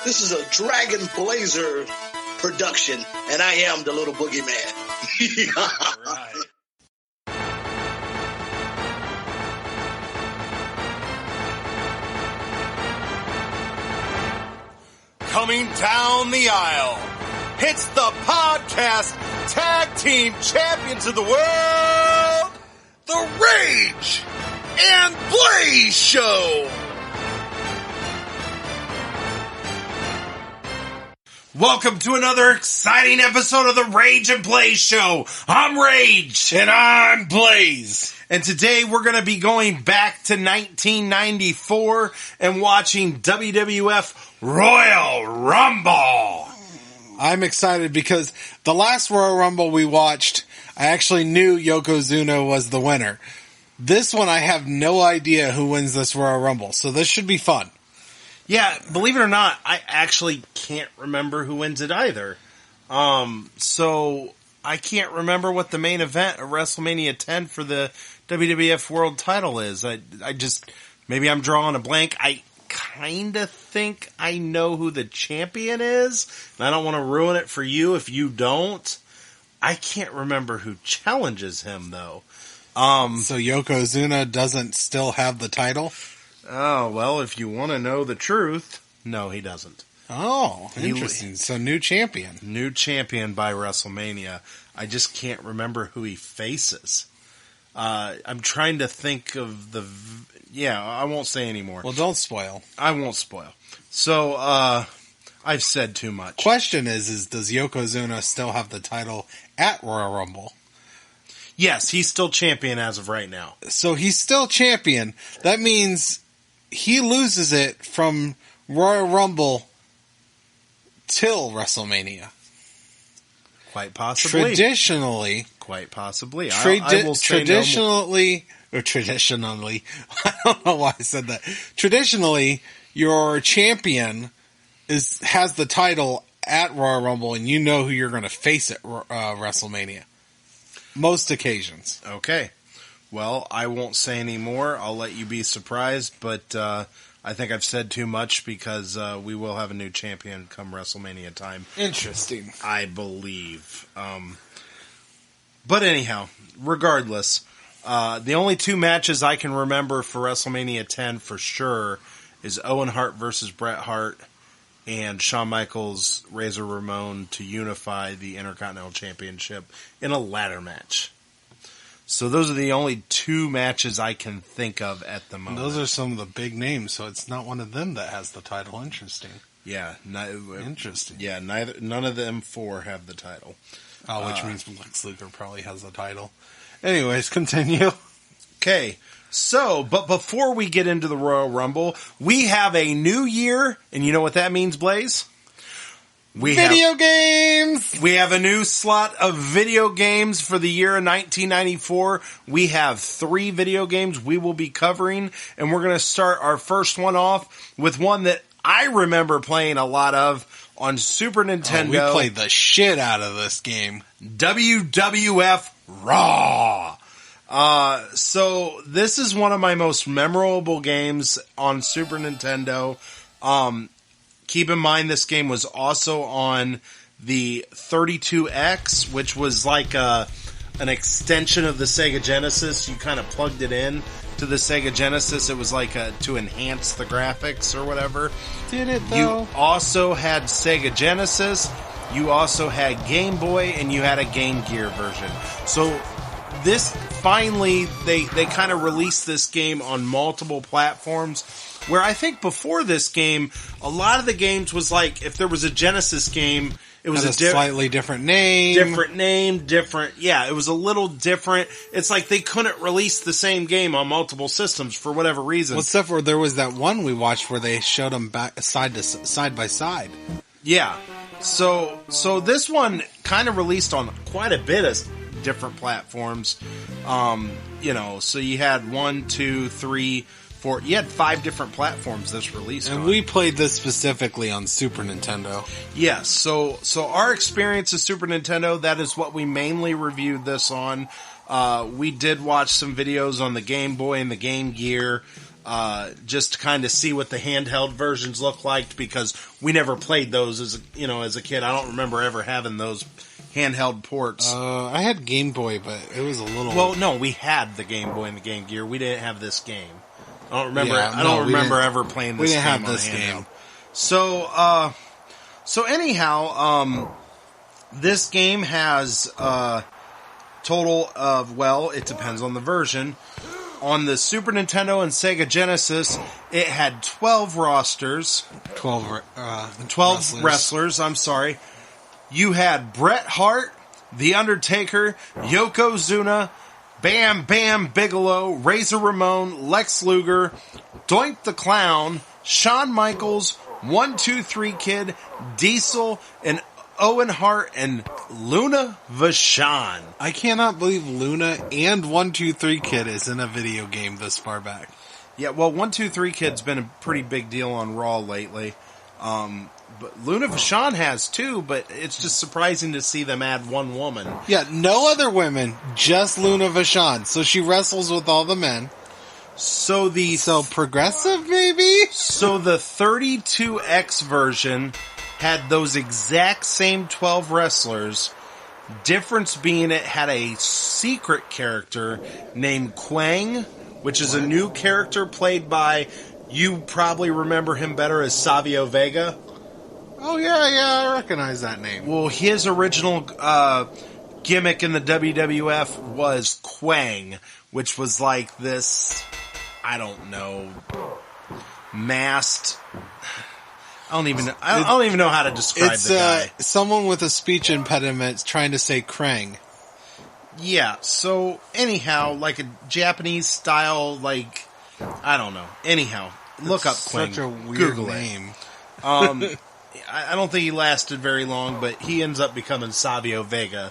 This is a Dragon Blazer production, and I am the little boogeyman. All right. Coming down the aisle, it's the podcast tag team champions of the world, the Rage and Blaze Show. Welcome to another exciting episode of the Rage and Blaze Show. I'm Rage. And I'm Blaze. And today we're going to be going back to 1994 and watching WWF Royal Rumble. I'm excited because the last Royal Rumble we watched, I actually knew Yokozuna was the winner. This one, I have no idea who wins this Royal Rumble, so this should be fun. Yeah, believe it or not, I actually can't remember who wins it either. So I can't remember what the main event of WrestleMania 10 for the WWF World Title is. I just, maybe I'm drawing a blank. I kind of think I know who the champion is, and I don't want to ruin it for you if you don't. I can't remember who challenges him, though. So Yokozuna doesn't still have the title? Oh, well, if you want to know the truth, no, he doesn't. Oh, interesting. So new champion. New champion by WrestleMania. I just can't remember who he faces. I'm trying to think of the... Yeah, I won't say anymore. Well, don't spoil. I won't spoil. So, I've said too much. Question is does Yokozuna still have the title at Royal Rumble? Yes, he's still champion as of right now. So he's still champion. That means he loses it from Royal Rumble till WrestleMania. Quite possibly. Traditionally. Quite possibly. I will say traditionally, I don't know why I said that. Traditionally, your champion has the title at Royal Rumble, and you know who you're going to face at WrestleMania. Most occasions. Okay. Well, I won't say any more. I'll let you be surprised, but I think I've said too much because we will have a new champion come WrestleMania time. Interesting. I believe. But anyhow, regardless, the only two matches I can remember for WrestleMania 10 for sure is Owen Hart versus Bret Hart and Shawn Michaels, Razor Ramon to unify the Intercontinental Championship in a ladder match. So those are the only two matches I can think of at the moment. Those are some of the big names, so it's not one of them that has the title. Interesting. Yeah. Interesting. Yeah, none of them four have the title. Oh, which means Lex Luger probably has the title. Anyways, continue. Okay. So, but before we get into the Royal Rumble, we have a new year, and you know what that means, Blaze? Video games! We have a new slot of video games for the year of 1994. We have 3 video games we will be covering, and we're going to start our first one off with one that I remember playing a lot of on Super Nintendo. We played the shit out of this game. WWF Raw. So this is one of my most memorable games on Super Nintendo. Keep in mind this game was also on the 32X, which was like an extension of the Sega Genesis. You kind of plugged it in to the Sega Genesis. It was like to enhance the graphics or whatever. Did it though? You also had Sega Genesis. You also had Game Boy, and you had a Game Gear version. So this finally, they kind of released this game on multiple platforms. Where I think before this game, a lot of the games was like, if there was a Genesis game, it was a slightly different name. Yeah, it was a little different. It's like they couldn't release the same game on multiple systems for whatever reason. Well, except for there was that one we watched where they showed them back side by side. Yeah. So this one kind of released on quite a bit of different platforms. So you had 1, 2, 3, 4. You had 5 different platforms this released on. And we played this specifically on Super Nintendo. Yes. So our experience of Super Nintendo, that is what we mainly reviewed this on. We did watch some videos on the Game Boy and the Game Gear. just to kind of see what the handheld versions look like, because we never played those as a kid. I don't remember ever having those handheld ports. I had Game Boy, but it was a little... Well, no, we had the Game Boy and the Game Gear. We didn't have this game. I don't remember. Yeah, I don't remember ever playing this game. We didn't have on this a handheld. game. So anyhow, this game has a total of, well, it depends on the version. On the Super Nintendo and Sega Genesis, it had 12 rosters. 12 wrestlers, I'm sorry. You had Bret Hart, The Undertaker, Yokozuna, Bam Bam Bigelow, Razor Ramon, Lex Luger, Doink the Clown, Shawn Michaels, 1-2-3 Kid, Diesel, and Owen Hart, and Luna Vachon. I cannot believe Luna and 1-2-3 Kid is in a video game this far back. Yeah, well, 1-2-3 Kid's been a pretty big deal on Raw lately. But Luna Vachon has too, but it's just surprising to see them add one woman. Yeah, no other women, just Luna Vachon. So she wrestles with all the men. So progressive, maybe? So the 32X version had those exact same 12 wrestlers. Difference being it had a secret character named Quang, which is a new character played by, you probably remember him better as Savio Vega. Oh, yeah, I recognize that name. Well, his original gimmick in the WWF was Quang, which was like this, I don't know, masked... I don't even know how to describe the guy. It's someone with a speech impediment trying to say Krang. Yeah, so anyhow, like a Japanese style, like, I don't know. Anyhow, look up Quang. Such a weird Google name. I don't think he lasted very long, but he ends up becoming Savio Vega.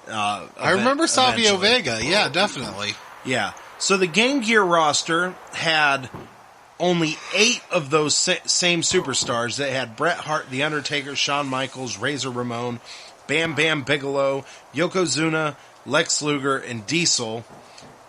I remember Savio Vega. Yeah, definitely. Yeah. So the Game Gear roster had only 8 of those same superstars. They had Bret Hart, The Undertaker, Shawn Michaels, Razor Ramon, Bam Bam Bigelow, Yokozuna, Lex Luger, and Diesel.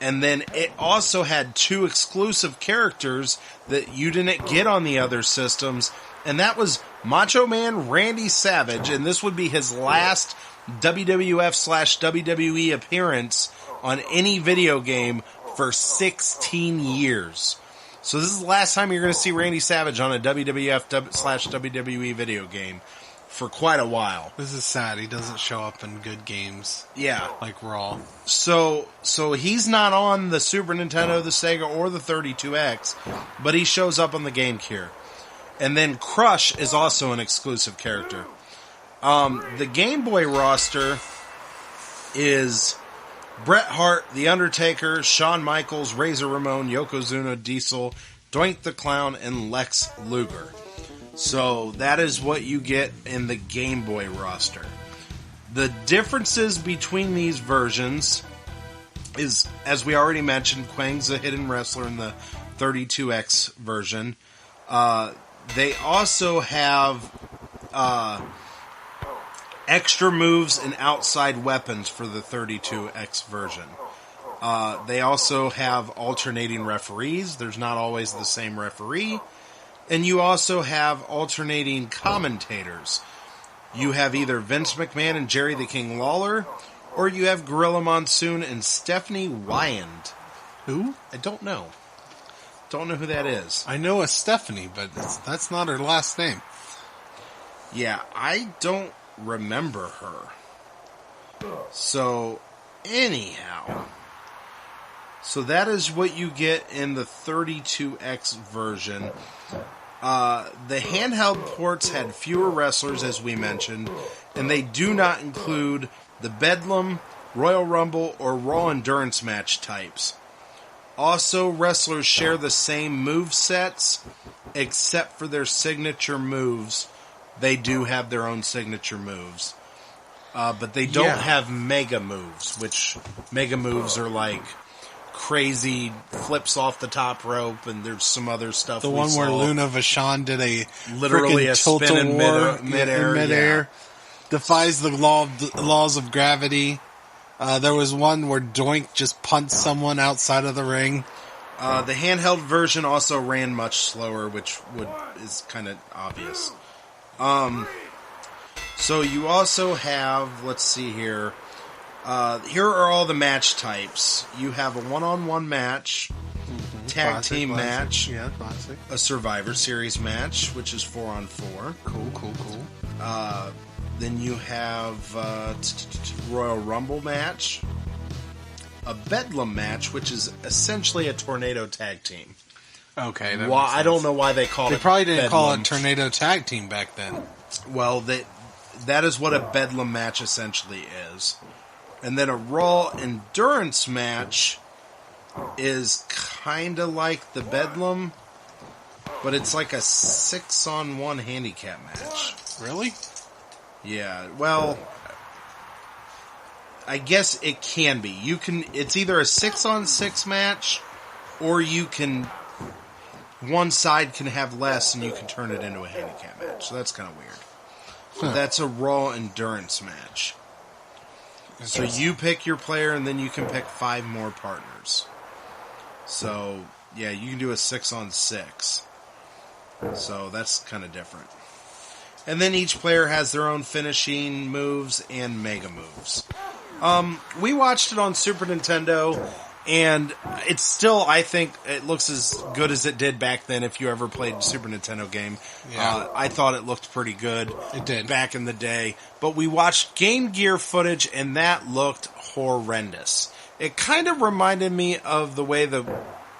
And then it also had 2 exclusive characters that you didn't get on the other systems. And that was Macho Man Randy Savage, and this would be his last WWF/WWE appearance on any video game for 16 years. So this is the last time you're going to see Randy Savage on a WWF/WWE video game for quite a while. This is sad. He doesn't show up in good games. Yeah. Like Raw. So he's not on the Super Nintendo, the Sega, or the 32X, but he shows up on the Game Gear. And then Crush is also an exclusive character. The Game Boy roster is Bret Hart, The Undertaker, Shawn Michaels, Razor Ramon, Yokozuna, Diesel, Doink the Clown, and Lex Luger. So that is what you get in the Game Boy roster. The differences between these versions is, as we already mentioned, Quang's a hidden wrestler in the 32X version. They also have extra moves and outside weapons for the 32X version. They also have alternating referees. There's not always the same referee. And you also have alternating commentators. You have either Vince McMahon and Jerry the King Lawler, or you have Gorilla Monsoon and Stephanie Wyand. Who? I don't know. Don't know who that is. I know a Stephanie, but that's not her last name. Yeah, I don't remember her. So, anyhow. So that is what you get in the 32X version. The handheld ports had fewer wrestlers, as we mentioned, and they do not include the Bedlam, Royal Rumble, or Raw Endurance match types. Also, wrestlers share the same move sets, except for their signature moves. They do have their own signature moves. But they don't have mega moves, which mega moves are like crazy flips off the top rope, and there's some other stuff. The one where Luna Vachon did literally a spin in midair. Defies the laws of gravity. There was one where Doink just punched someone outside of the ring. The handheld version also ran much slower, which is kind of obvious. So you also have, let's see here. Here are all the match types. You have a one-on-one match, tag team match, a Survivor Series match, which is 4-on-4. Cool. Then you have Royal Rumble match, a Bedlam match, which is essentially a tornado tag team. Okay. Well, I don't know why they called it. They probably didn't call Bedlam. it Tornado Tag Team back then. Well, that is what a Bedlam match essentially is. And then a Raw Endurance match is kind of like the Bedlam, but it's like a 6-on-1 handicap match. Really? Yeah, well, I guess it can be. It's either a 6-on-6 match, or one side can have less and you can turn it into a handicap match. So that's kind of weird. Huh. That's a Raw Endurance match. So you pick your player and then you can pick 5 more partners. So, yeah, you can do a 6-on-6. So that's kind of different. And then each player has their own finishing moves and mega moves. We watched it on Super Nintendo, and it's still, I think, it looks as good as it did back then if you ever played a Super Nintendo game. Yeah. I thought it looked pretty good. It did. Back in the day. But we watched Game Gear footage, and that looked horrendous. It kind of reminded me of the way the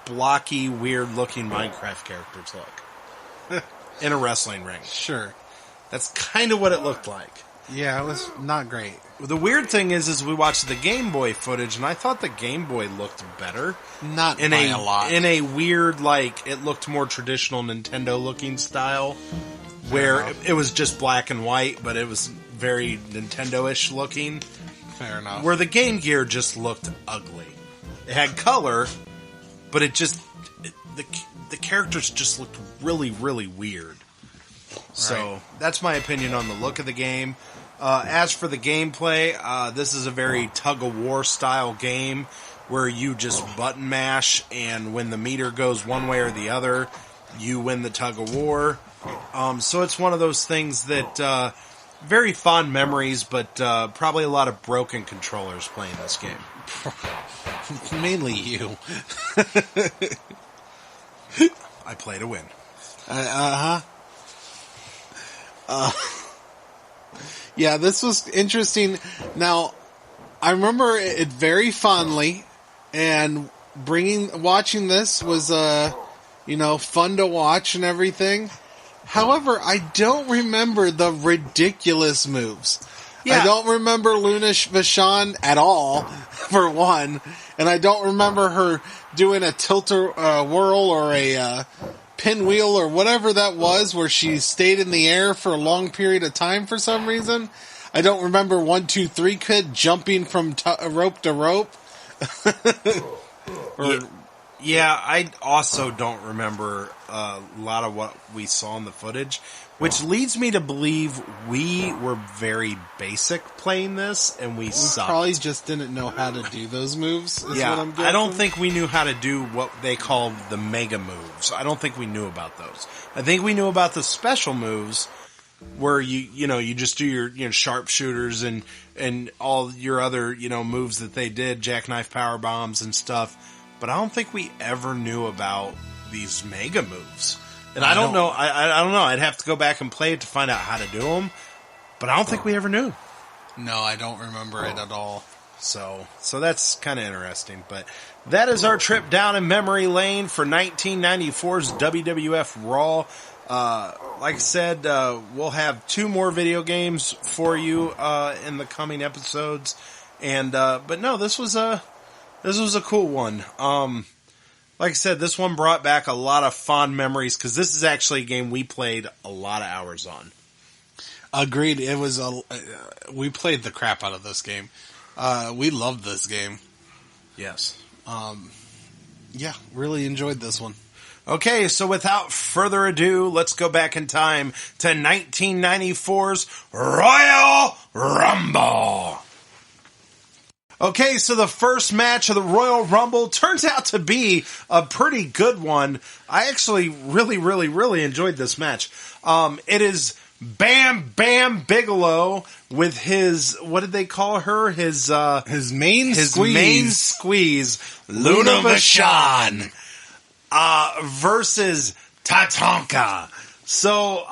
blocky, weird-looking Minecraft characters look. In a wrestling ring. Sure. That's kind of what it looked like. Yeah, it was not great. The weird thing is we watched the Game Boy footage, and I thought the Game Boy looked better. Not by a lot. In a weird, it looked more traditional Nintendo-looking style, where it was just black and white, but it was very Nintendo-ish looking. Fair enough. Where the Game Gear just looked ugly. It had color, but the characters just looked really, really weird. So, that's my opinion on the look of the game. As for the gameplay, this is a very tug-of-war style game where you just button mash, and when the meter goes one way or the other, you win the tug-of-war. So it's one of those things that, very fond memories, but probably a lot of broken controllers playing this game. Mainly you. I play to win. Yeah, this was interesting. Now, I remember it very fondly, and watching this was, fun to watch and everything. However, I don't remember the ridiculous moves. Yeah. I don't remember Luna Vachon at all, for one, and I don't remember her doing a tilt-a-whirl or a pinwheel or whatever that was, where she stayed in the air for a long period of time for some reason. I don't remember 1, 2, 3 Kid jumping from rope to rope. Yeah, I also don't remember a lot of what we saw in the footage, which leads me to believe we were very basic playing this, and we sucked. Probably just didn't know how to do those moves, is what I'm guessing. I don't think we knew how to do what they called the mega moves. I don't think we knew about those. I think we knew about the special moves, where you just do your sharpshooters and all your other, moves that they did, jackknife power bombs and stuff. But I don't think we ever knew about these mega moves. And I don't know. I don't know. I'd have to go back and play it to find out how to do them. But I don't think we ever knew. No, I don't remember it at all. So that's kind of interesting. But that is our trip down in memory lane for 1994's WWF Raw. Like I said, we'll have 2 more video games for you in the coming episodes. And but no, this was a cool one. Like I said, this one brought back a lot of fond memories, because this is actually a game we played a lot of hours on. Agreed. It was we played the crap out of this game. We loved this game. Yes. Yeah, really enjoyed this one. Okay, so without further ado, let's go back in time to 1994's Royal Rumble. Okay, so the first match of the Royal Rumble turns out to be a pretty good one. I actually really enjoyed this match. It is Bam Bam Bigelow with his, what did they call her? His main squeeze, Luna Vachon, versus Tatanka. So,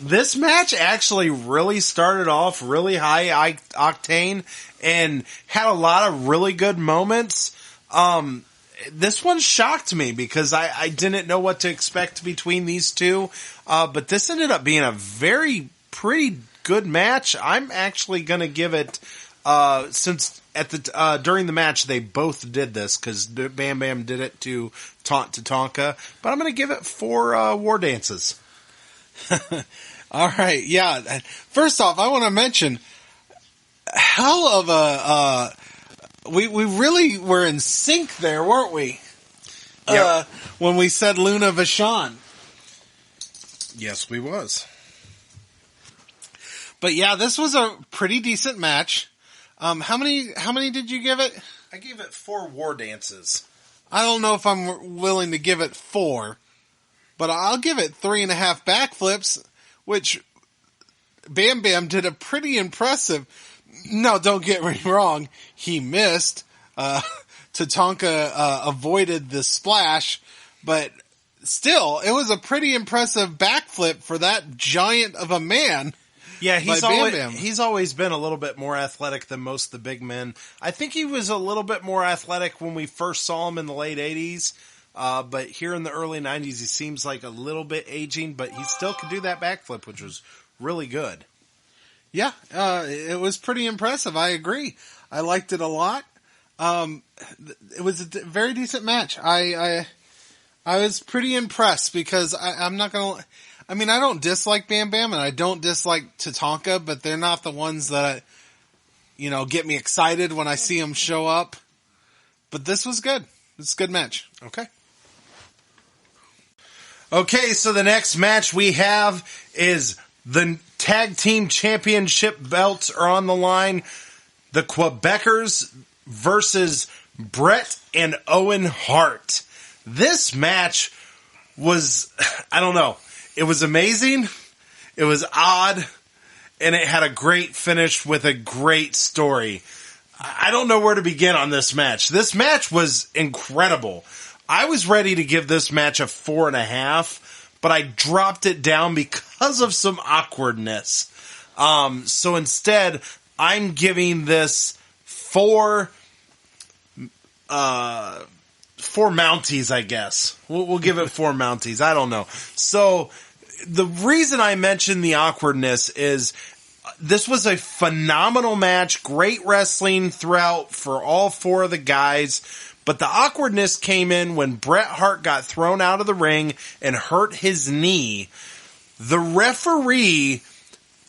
this match actually really started off really high octane and had a lot of really good moments. This one shocked me because I didn't know what to expect between these two. But this ended up being a pretty good match. I'm actually gonna give it, since during the match they both did this because Bam Bam did it to taunt Tatanka, but I'm gonna give it 4 war dances. All right, yeah. First off, I want to mention hell of a we really were in sync there, weren't we? Yep. When we said Luna Vachon. Yes, we was. But yeah, this was a pretty decent match. How many did you give it? I gave it 4 war dances. I don't know if I'm willing to give it 4. But I'll give it 3.5 backflips, which Bam Bam did a pretty impressive. No, don't get me wrong. He missed. Tatanka avoided the splash, but still, it was a pretty impressive backflip for that giant of a man. Yeah, he's always been a little bit more athletic than most of the big men. I think he was a little bit more athletic when we first saw him in the late 80s. But here in the early 90s, he seems like a little bit aging, but he still could do that backflip, which was really good. Yeah, it was pretty impressive. I agree. I liked it a lot. It was a very decent match. I was pretty impressed because I'm not going to, I mean, I don't dislike Bam Bam and I don't dislike Tatanka, but they're not the ones that, get me excited when I see them show up. But this was good. It's a good match. Okay, so the next match we have is the tag team championship belts are on the line. The Quebecers versus Bret and Owen Hart. This match was, I don't know, it was amazing, it was odd, and it had a great finish with a great story. I don't know where to begin on this match. This match was incredible. I was ready to give this match a 4.5, but I dropped it down because of some awkwardness. So instead, I'm giving this 4 Mounties, I guess. We'll give it 4 Mounties. I don't know. So the reason I mentioned the awkwardness is this was a phenomenal match, great wrestling throughout for all 4 of the guys. But the awkwardness came in when Bret Hart got thrown out of the ring and hurt his knee. The referee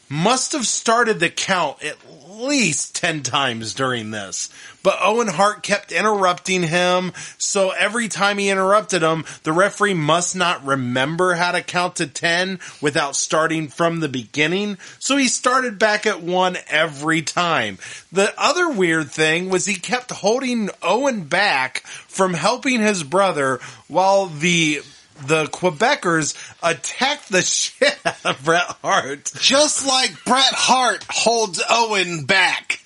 must have started the count at least 10 times during this. But Owen Hart kept interrupting him, so every time he interrupted him, the referee must not remember how to count to 10 without starting from the beginning, so he started back at 1 every time. The other weird thing was he kept holding Owen back from helping his brother while the Quebecers attacked the shit out of Bret Hart. Just like Bret Hart holds Owen back.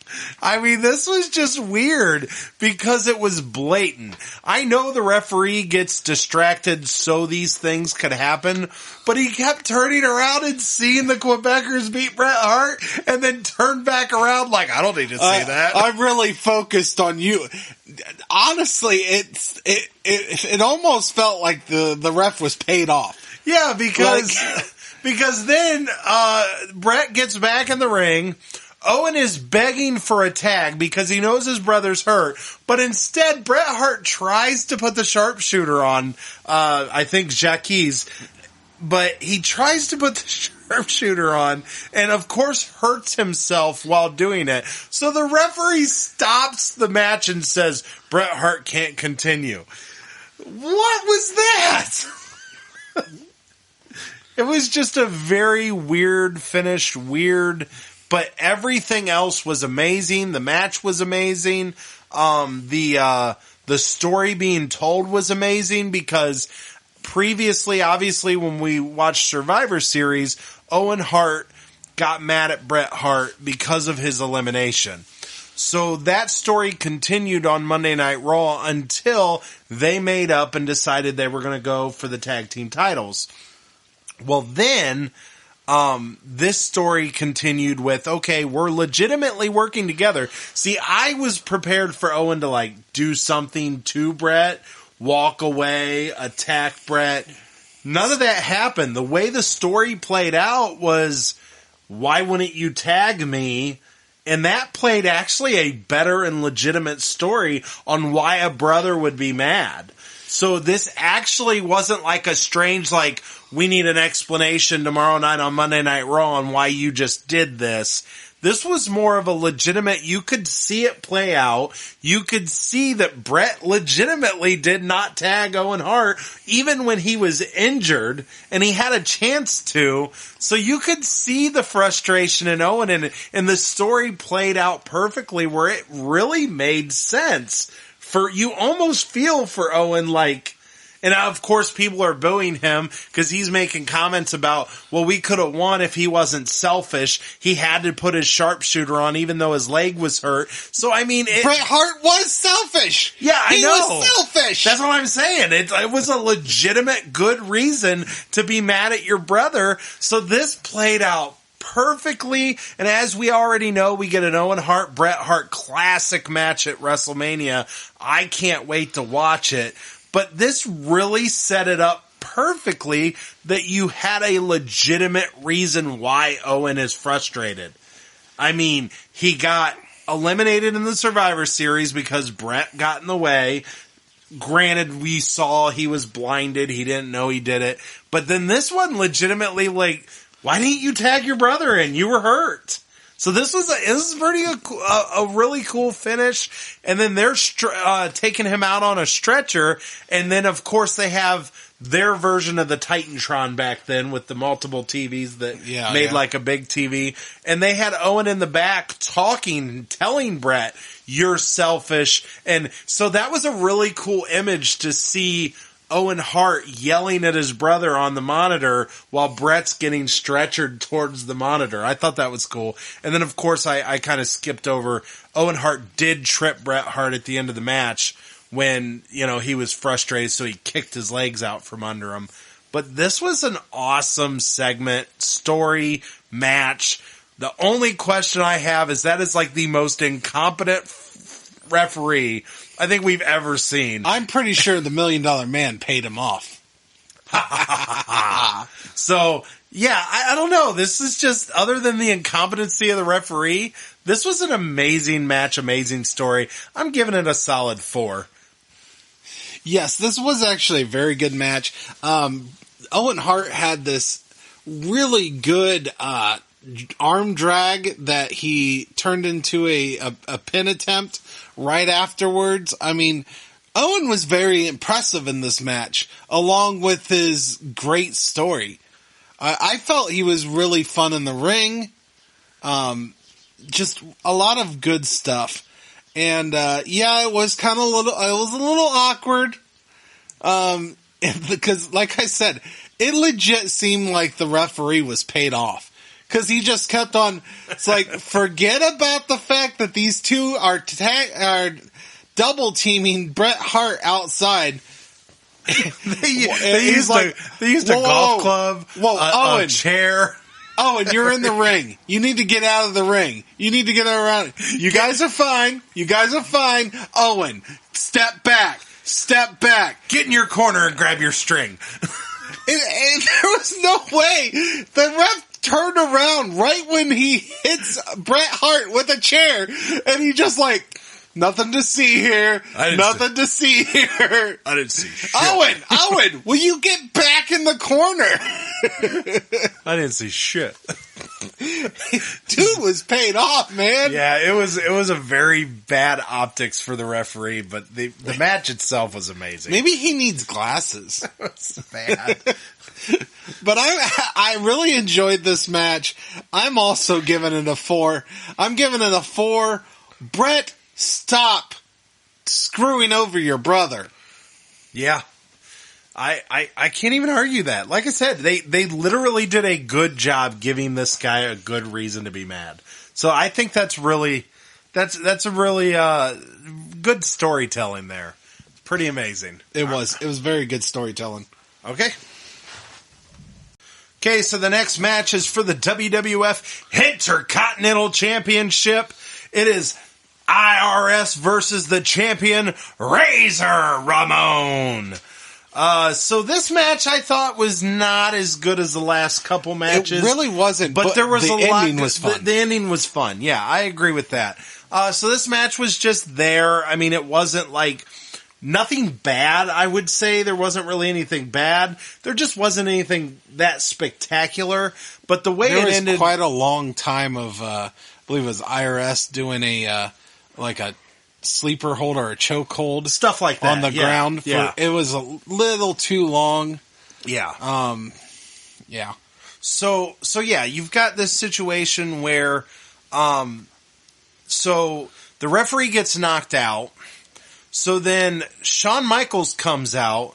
I mean, this was just weird because it was blatant. I know the referee gets distracted so these things could happen, but he kept turning around and seeing the Quebecers beat Bret Hart and then turned back around like, I don't need to see that. I'm really focused on you. Honestly, it almost felt like the ref was paid off. Yeah, because then Bret gets back in the ring. Owen is begging for a tag because he knows his brother's hurt, but instead Bret Hart tries to put the sharpshooter on, I think Jacques, but he tries to put the sharpshooter on and of course hurts himself while doing it. So the referee stops the match and says, Bret Hart can't continue. What was that? It was just a very weird finish, but everything else was amazing. The match was amazing. The story being told was amazing because previously, obviously, when we watched Survivor Series, Owen Hart got mad at Bret Hart because of his elimination. So that story continued on Monday Night Raw until they made up and decided they were going to go for the tag team titles. Well, then this story continued with, okay, we're legitimately working together. See, I was prepared for Owen to do something to Bret, walk away, attack Bret. None of that happened. The way the story played out was, why wouldn't you tag me? And that played actually a better and legitimate story on why a brother would be mad. So this actually wasn't like a strange, we need an explanation tomorrow night on Monday Night Raw on why you just did this. This was more of a legitimate, you could see it play out. You could see that Bret legitimately did not tag Owen Hart, even when he was injured, and he had a chance to. So you could see the frustration in Owen, and the story played out perfectly where it really made sense. You almost feel for Owen and of course people are booing him because he's making comments about, well, we could have won if he wasn't selfish. He had to put his sharpshooter on even though his leg was hurt. So, I mean... Bret Hart was selfish! Yeah, I know. He was selfish! That's what I'm saying. It was a legitimate good reason to be mad at your brother. So this played out perfectly, and as we already know, we get an Owen Hart, Bret Hart classic match at WrestleMania. I can't wait to watch it. But this really set it up perfectly that you had a legitimate reason why Owen is frustrated. I mean, he got eliminated in the Survivor Series because Bret got in the way. Granted, we saw he was blinded. He didn't know he did it. But then this one legitimately, why didn't you tag your brother in? You were hurt. So this is a really cool finish. And then they're taking him out on a stretcher. And then, of course, they have their version of the Titantron back then with the multiple TVs that made like a big TV. And they had Owen in the back talking, telling Bret, you're selfish. And so that was a really cool image to see Owen Hart yelling at his brother on the monitor while Bret's getting stretchered towards the monitor. I thought that was cool. And then, of course, I kind of skipped over. Owen Hart did trip Bret Hart at the end of the match when, he was frustrated, so he kicked his legs out from under him. But this was an awesome segment, story, match. The only question I have is that is the most incompetent referee I think we've ever seen. I'm pretty sure the $1 Million Man paid him off. So, yeah, I don't know. This is just, other than the incompetency of the referee, this was an amazing match, amazing story. I'm giving it a solid 4. Yes, this was actually a very good match. Owen Hart had this really good arm drag that he turned into a pin attempt right afterwards. I mean, Owen was very impressive in this match, along with his great story. I felt he was really fun in the ring. Just a lot of good stuff. And, it was it was a little awkward. Because like I said, it legit seemed like the referee was paid off. Cause he just kept on, it's forget about the fact that these two are double teaming Bret Hart outside. they used a golf club, Owen, a chair. Owen, you're in the ring. You need to get out of the ring. You need to get around. You guys are fine. Owen, step back. Get in your corner and grab your string. And there was no way the ref turned around right when he hits Bret Hart with a chair, and he just nothing to see here. Nothing to see here. I didn't see shit. Owen, will you get back in the corner? I didn't see shit. Dude was paid off, man. Yeah, it was a very bad optics for the referee, but the match itself was amazing. Maybe he needs glasses. It's bad. But I really enjoyed this match. I'm also giving it a 4. I'm giving it a 4. Bret, stop screwing over your brother. Yeah. I can't even argue that. Like I said, they literally did a good job giving this guy a good reason to be mad. So I think that's a really good storytelling there. Pretty amazing. It was very good storytelling. Okay. Okay, so the next match is for the WWF Intercontinental Championship. It is IRS versus the champion Razor Ramon. So this match I thought was not as good as the last couple matches. It really wasn't, but there was the ending was fun. The ending was fun. Yeah, I agree with that. So this match was just there. I mean, it wasn't like nothing bad, I would say. There wasn't really anything bad. There just wasn't anything that spectacular. But the way it ended... There was quite a long time of, I believe it was IRS doing a sleeper hold or a choke hold. Stuff like that. On the ground. It was a little too long. Yeah. Yeah. So yeah, you've got this situation where, so the referee gets knocked out. So then Shawn Michaels comes out,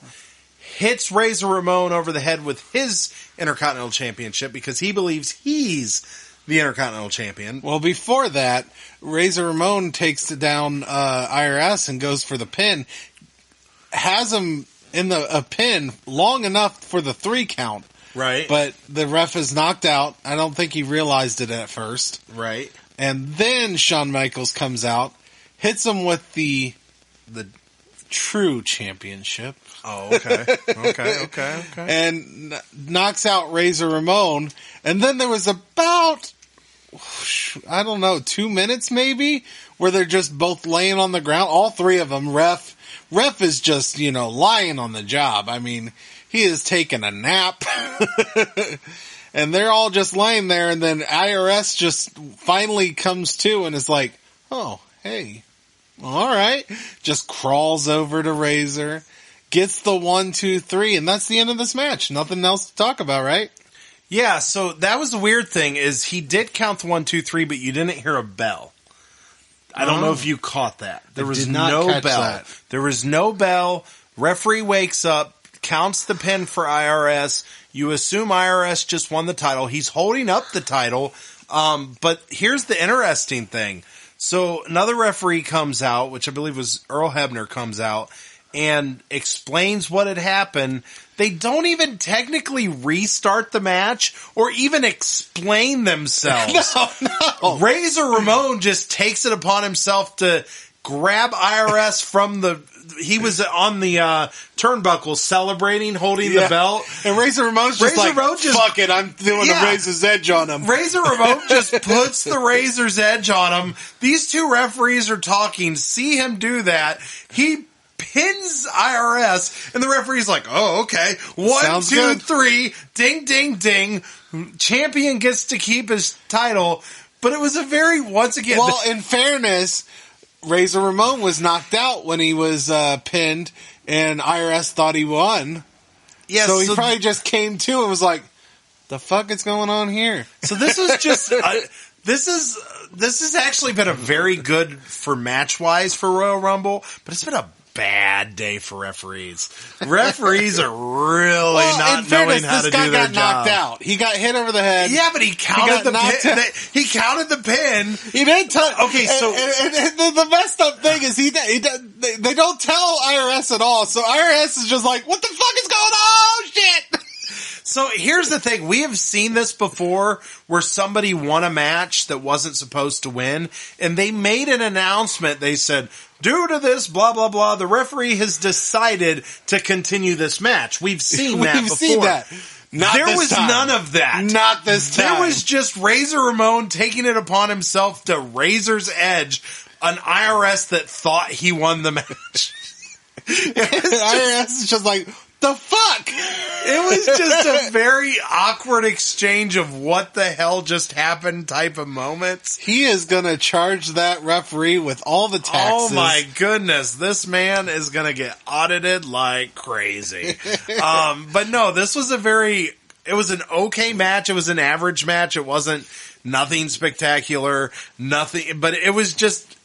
hits Razor Ramon over the head with his Intercontinental Championship because he believes he's the Intercontinental Champion. Well, before that, Razor Ramon takes down IRS and goes for the pin. Has him in a pin long enough for the 3 count. Right. But the ref is knocked out. I don't think he realized it at first. Right. And then Shawn Michaels comes out, hits him with the true championship. Oh, okay. Okay. And knocks out Razor Ramon. And then there was about, I don't know, 2 minutes maybe, where they're just both laying on the ground. All 3 of them. Ref is just, lying on the job. I mean, he is taking a nap. And they're all just laying there. And then IRS just finally comes to and is like, oh, hey. All right. Just crawls over to Razor, gets the 1, 2, 3, and that's the end of this match. Nothing else to talk about, right? Yeah, so that was the weird thing is he did count the 1, 2, 3, but you didn't hear a bell. I don't know if you caught that. There was no bell. That. There was no bell. Referee wakes up, counts the pin for IRS. You assume IRS just won the title. He's holding up the title. But here's the interesting thing. So another referee comes out, which I believe was Earl Hebner, comes out and explains what had happened. They don't even technically restart the match or even explain themselves. No. Razor Ramon just takes it upon himself to grab IRS from he was on the turnbuckle celebrating, holding the belt. And Razor Ramon's just fuck it, I'm doing a Razor's Edge on him. Razor Ramon just puts the Razor's Edge on him. These 2 referees are talking, see him do that. He pins IRS, and the referee's like, oh, okay. 1, 2, 3, ding, ding, ding. Champion gets to keep his title. But it was a very, once again... Well, in fairness... Razor Ramon was knocked out when he was pinned, and IRS thought he won. Yeah, so he probably just came to and was like, "The fuck is going on here?" So this was just this has actually been a very good for match wise for Royal Rumble, but it's been a bad day for referees. Referees are really not knowing how to do their job. This guy got knocked out. He got hit over the head. Yeah, but he counted the pin. He counted the pin. He didn't tell. Okay, so and the messed up thing is they don't tell IRS at all. So IRS is just like, what the fuck is going on? Oh, shit. So here's the thing. We have seen this before where somebody won a match that wasn't supposed to win, and they made an announcement. They said, due to this, blah, blah, blah, the referee has decided to continue this match. We've seen that before. Seen that. There was none of that. Not this time. There was just Razor Ramon taking it upon himself to Razor's Edge, an IRS that thought he won the match. IRS is just like, the fuck? It was just a very awkward exchange of what the hell just happened type of moments. He is going to charge that referee with all the taxes. Oh my goodness. This man is going to get audited like crazy. But no, this was it was an okay match. It was an average match. It wasn't nothing spectacular, nothing, but it was just,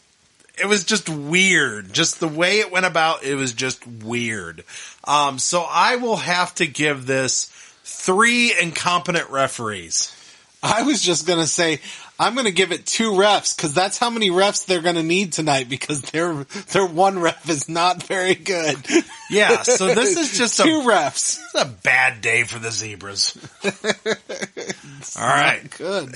just weird. Just the way it went about, it was just weird. So I will have to give this 3 incompetent referees. I was just going to say, I'm going to give it 2 refs because that's how many refs they're going to need tonight because their one ref is not very good. Yeah, so this is just 2 refs. This is a bad day for the Zebras. All right. Good.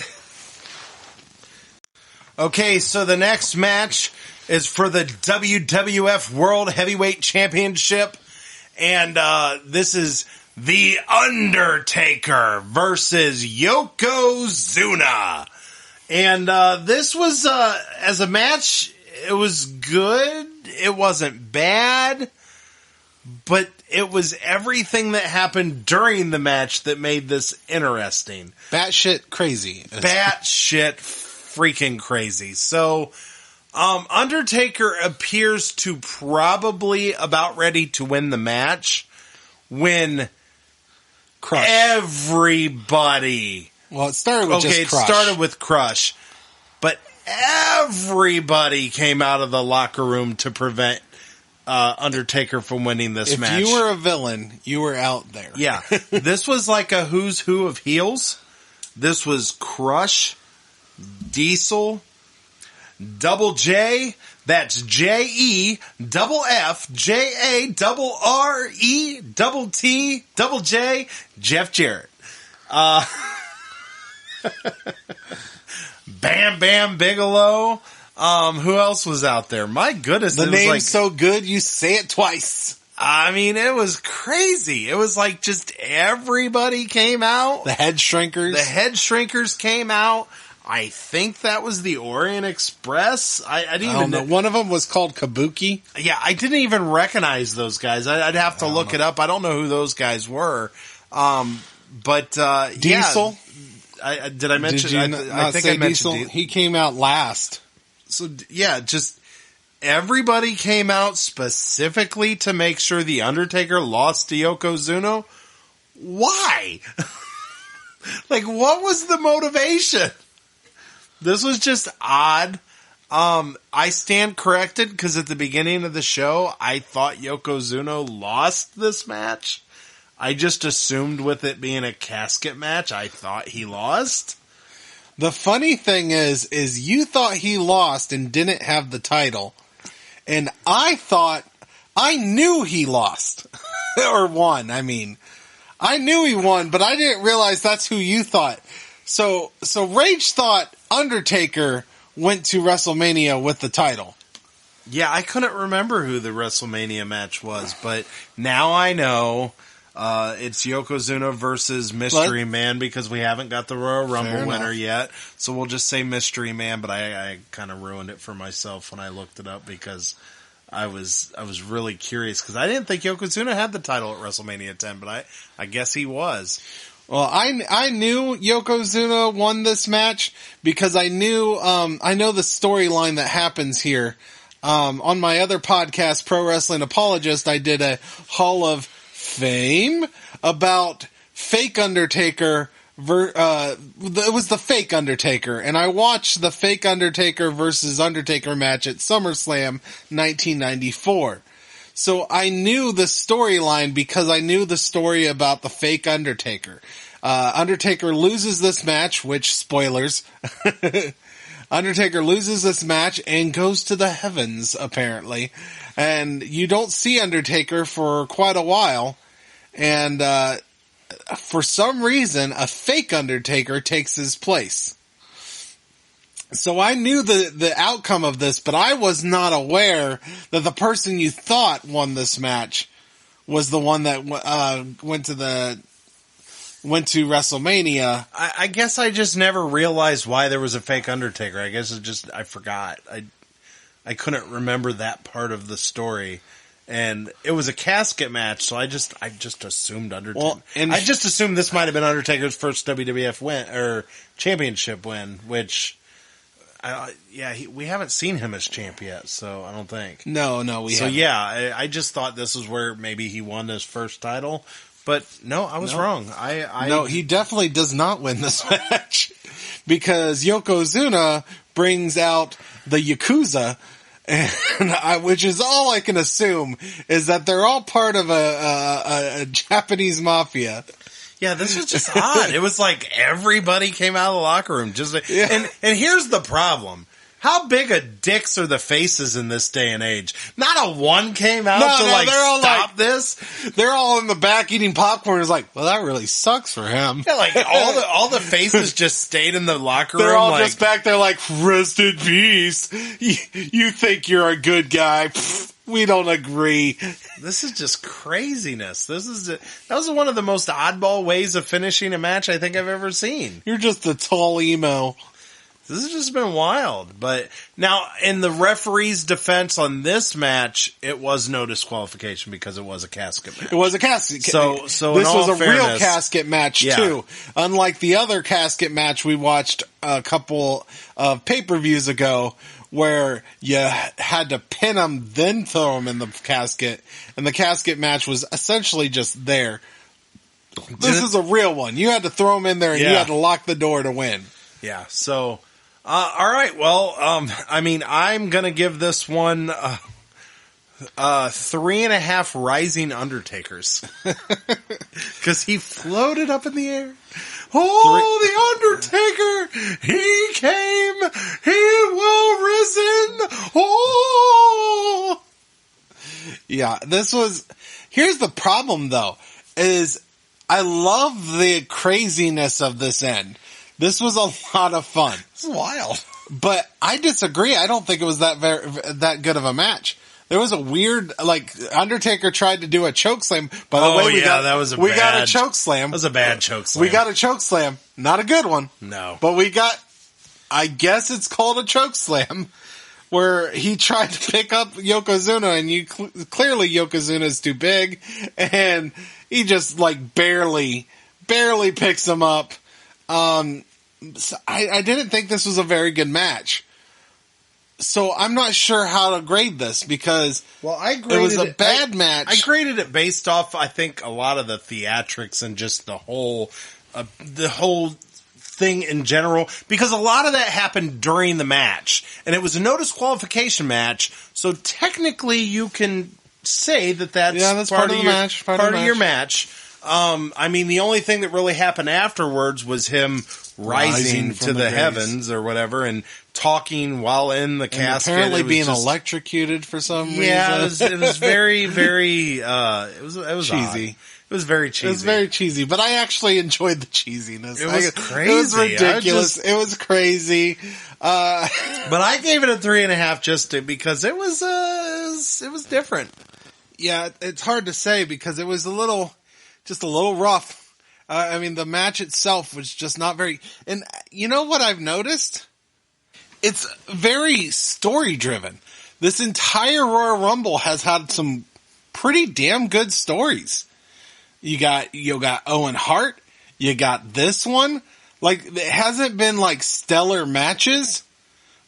Okay, so the next match is for the WWF World Heavyweight Championship. And this is The Undertaker versus Yokozuna. And this was, as a match, it was good. It wasn't bad. But it was everything that happened during the match that made this interesting. Batshit crazy. Batshit freaking crazy. So, Undertaker appears to probably about ready to win the match when Crush. Everybody. Well, it started with just Crush. It started with Crush. But everybody came out of the locker room to prevent Undertaker from winning this match. If you were a villain, you were out there. Yeah. This was like a who's who of heels. This was Crush, Diesel, Double J, that's J-E, double F, J-A, double R-E, double T, double J, Jeff Jarrett. Bam Bam Bigelow. Who else was out there? My goodness. The name's so good, you say it twice. I mean, it was crazy. It was like just everybody came out. The Head Shrinkers. The Head Shrinkers came out. I think that was the Orient Express. I didn't even know. One of them was called Kabuki. Yeah, I didn't even recognize those guys. I'd have to look it up. I don't know who those guys were. But Diesel. Yeah, did I mention? Did you I think I mentioned Diesel. He came out last. So yeah, just everybody came out specifically to make sure the Undertaker lost to Yokozuna. Why? Like, what was the motivation? This was just odd. I stand corrected because at the beginning of the show, I thought Yokozuna lost this match. I just assumed with it being a casket match, I thought he lost. The funny thing is you thought he lost and didn't have the title. And I knew he lost. Or won, I mean. I knew he won, but I didn't realize that's who you thought. So Rage thought Undertaker went to WrestleMania with the title. Yeah, I couldn't remember who the WrestleMania match was, but now I know. It's Yokozuna versus Mystery Man because we haven't got the Royal Rumble winner yet. So we'll just say Mystery Man, but I kind of ruined it for myself when I looked it up because I was really curious because I didn't think Yokozuna had the title at WrestleMania 10, but I guess he was. Well, I knew Yokozuna won this match because I know the storyline that happens here. On my other podcast, Pro Wrestling Apologist, I did a Hall of Fame about fake Undertaker. It was the fake Undertaker, and I watched the fake Undertaker versus Undertaker match at SummerSlam 1994. So I knew the storyline because I knew the story about the fake Undertaker. Undertaker loses this match, which, spoilers, Undertaker loses this match and goes to the heavens, apparently. And you don't see Undertaker for quite a while. And for some reason, a fake Undertaker takes his place. So I knew the outcome of this, but I was not aware that the person you thought won this match was the one that went to WrestleMania. I guess I just never realized why there was a fake Undertaker. I guess I forgot. I couldn't remember that part of the story. And it was a casket match, so I just assumed Undertaker. Well, I just assumed this might have been Undertaker's first WWF win or championship win, which, we haven't seen him as champ yet, so I don't think. No, we haven't. So yeah, I just thought this was where maybe he won his first title, but no, I was wrong. No, he definitely does not win this match because Yokozuna brings out the Yakuza and which is all I can assume is that they're all part of a Japanese mafia. Yeah, this was just odd. It was like everybody came out of the locker room. And here's the problem. How big a dicks are the faces in this day and age? Not a one came out to stop this. They're all in the back eating popcorn. It's like, well, that really sucks for him. Yeah, like all the faces just stayed in the locker room. They're all just back there like, rest in peace. You think you're a good guy. Pfft, we don't agree. This is just craziness. That was one of the most oddball ways of finishing a match I think I've ever seen. You're just a tall emo. This has just been wild. But now, in the referee's defense on this match, it was no disqualification because it was a casket match. It was a casket. So this was a real casket match too. Unlike the other casket match we watched a couple of pay-per-views ago, where you had to pin them, then throw them in the casket, and the casket match was essentially just there. This is a real one. You had to throw them in there, and you had to lock the door to win. Yeah, so... all right, well, I mean, I'm gonna give this one 3.5 rising Undertakers. Because he floated up in the air. Oh, the Undertaker! He came! He will risen! Oh! Yeah, here's the problem though, is I love the craziness of this end. This was a lot of fun. It's wild. But I disagree. I don't think it was that good of a match. There was a weird, Undertaker tried to do a chokeslam. By the way, we got a chokeslam. That was a bad chokeslam. We got a chokeslam. Not a good one. No. But we got, I guess it's called a chokeslam, where he tried to pick up Yokozuna, and clearly Yokozuna's too big, and he just, barely picks him up. So I didn't think this was a very good match. So I'm not sure how to grade this because it was a bad match. I graded it based off, I think, a lot of the theatrics and just the whole thing in general, because a lot of that happened during the match, and it was a no disqualification match. So technically, you can say that's part of the match. Part of your match. I mean, the only thing that really happened afterwards was him rising to the heavens or whatever and talking while in the casket. Apparently being electrocuted for some reason. Yeah, it was very, very, it was cheesy. Odd. It was very cheesy. It was very cheesy, but I actually enjoyed the cheesiness. It was crazy. It was ridiculous. It was crazy. But I gave it a 3.5 because it was different. Yeah, it's hard to say because it was just a little rough. I mean, the match itself was just not very... And you know what I've noticed? It's very story-driven. This entire Royal Rumble has had some pretty damn good stories. You got Owen Hart. You got this one. It hasn't been stellar matches,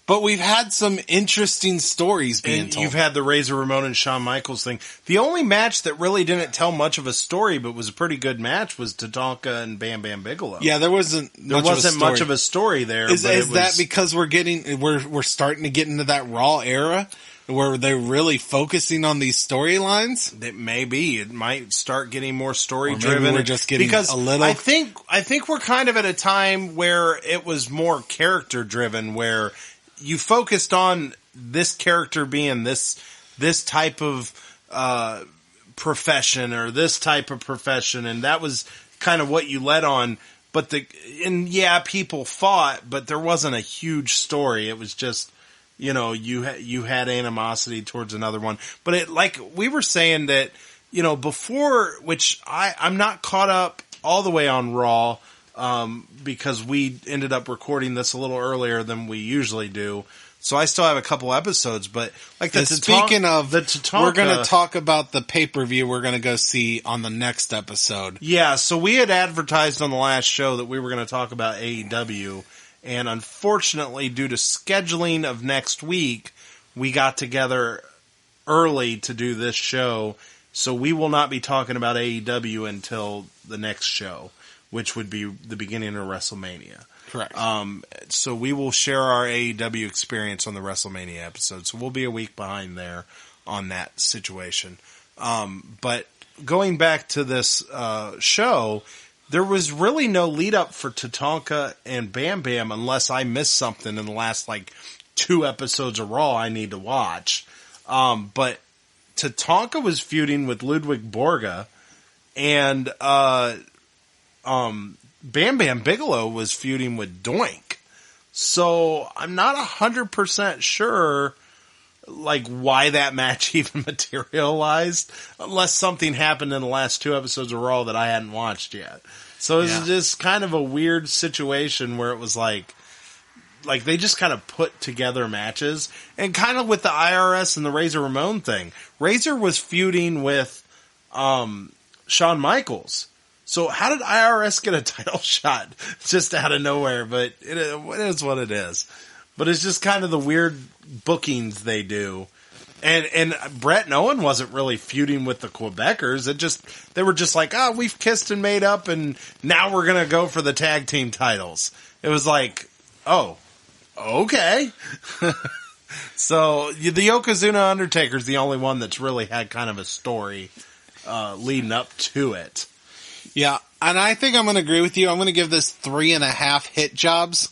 but we've had some interesting stories being told. You've had the Razor Ramon and Shawn Michaels thing. The only match that really didn't tell much of a story, but was a pretty good match, was Tatanka and Bam Bam Bigelow. Yeah, there wasn't much of a story there. Is that because we're starting to get into that Raw era where they're really focusing on these storylines? It may be. It might start getting more story driven. We're just getting a little. I think we're kind of at a time where it was more character driven, where you focused on this character being this type of profession or this type of profession, and that was kind of what you led on. But people fought, but there wasn't a huge story. It was just, you had animosity towards another one. But like we were saying that, before, which I'm not caught up all the way on Raw. Because we ended up recording this a little earlier than we usually do. So I still have a couple episodes, but speaking of the Tatanka, we're going to talk about the pay-per-view we're going to go see on the next episode. Yeah, so we had advertised on the last show that we were going to talk about AEW, and unfortunately, due to scheduling of next week, we got together early to do this show, so we will not be talking about AEW until the next show. which would be the beginning of WrestleMania. Correct. So we will share our AEW experience on the WrestleMania episode. So we'll be a week behind there on that situation. But going back to this show, there was really no lead up for Tatanka and Bam Bam unless I missed something in the last 2 episodes of Raw I need to watch. But Tatanka was feuding with Ludwig Borga, and Bam Bam Bigelow was feuding with Doink. So I'm not 100% sure why that match even materialized, unless something happened in the last 2 episodes of Raw that I hadn't watched yet. So it was just kind of a weird situation where it was like they just kind of put together matches, and kind of with the IRS and the Razor Ramon thing. Razor was feuding with Shawn Michaels. So how did IRS get a title shot just out of nowhere? But it is what it is. But it's just kind of the weird bookings they do. And Brett and Owen wasn't really feuding with the Quebecers. They were just like, oh, we've kissed and made up, and now we're going to go for the tag team titles. It was like, oh, okay. So the Yokozuna Undertaker's the only one that's really had kind of a story leading up to it. Yeah, and I think I'm going to agree with you. I'm going to give this 3.5 hit jobs,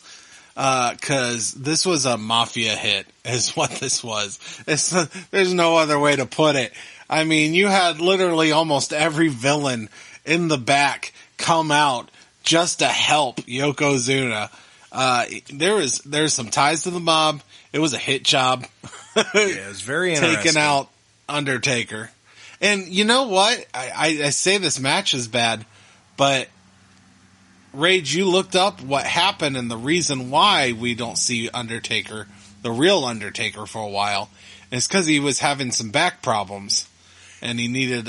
cause this was a mafia hit is what this was. There's no other way to put it. I mean, you had literally almost every villain in the back come out just to help Yokozuna. There's some ties to the mob. It was a hit job. Yeah, it was very interesting. Taking out Undertaker. And you know what? I say this match is bad, but Rage, you looked up what happened and the reason why we don't see Undertaker, the real Undertaker, for a while. And it's because he was having some back problems. And he needed,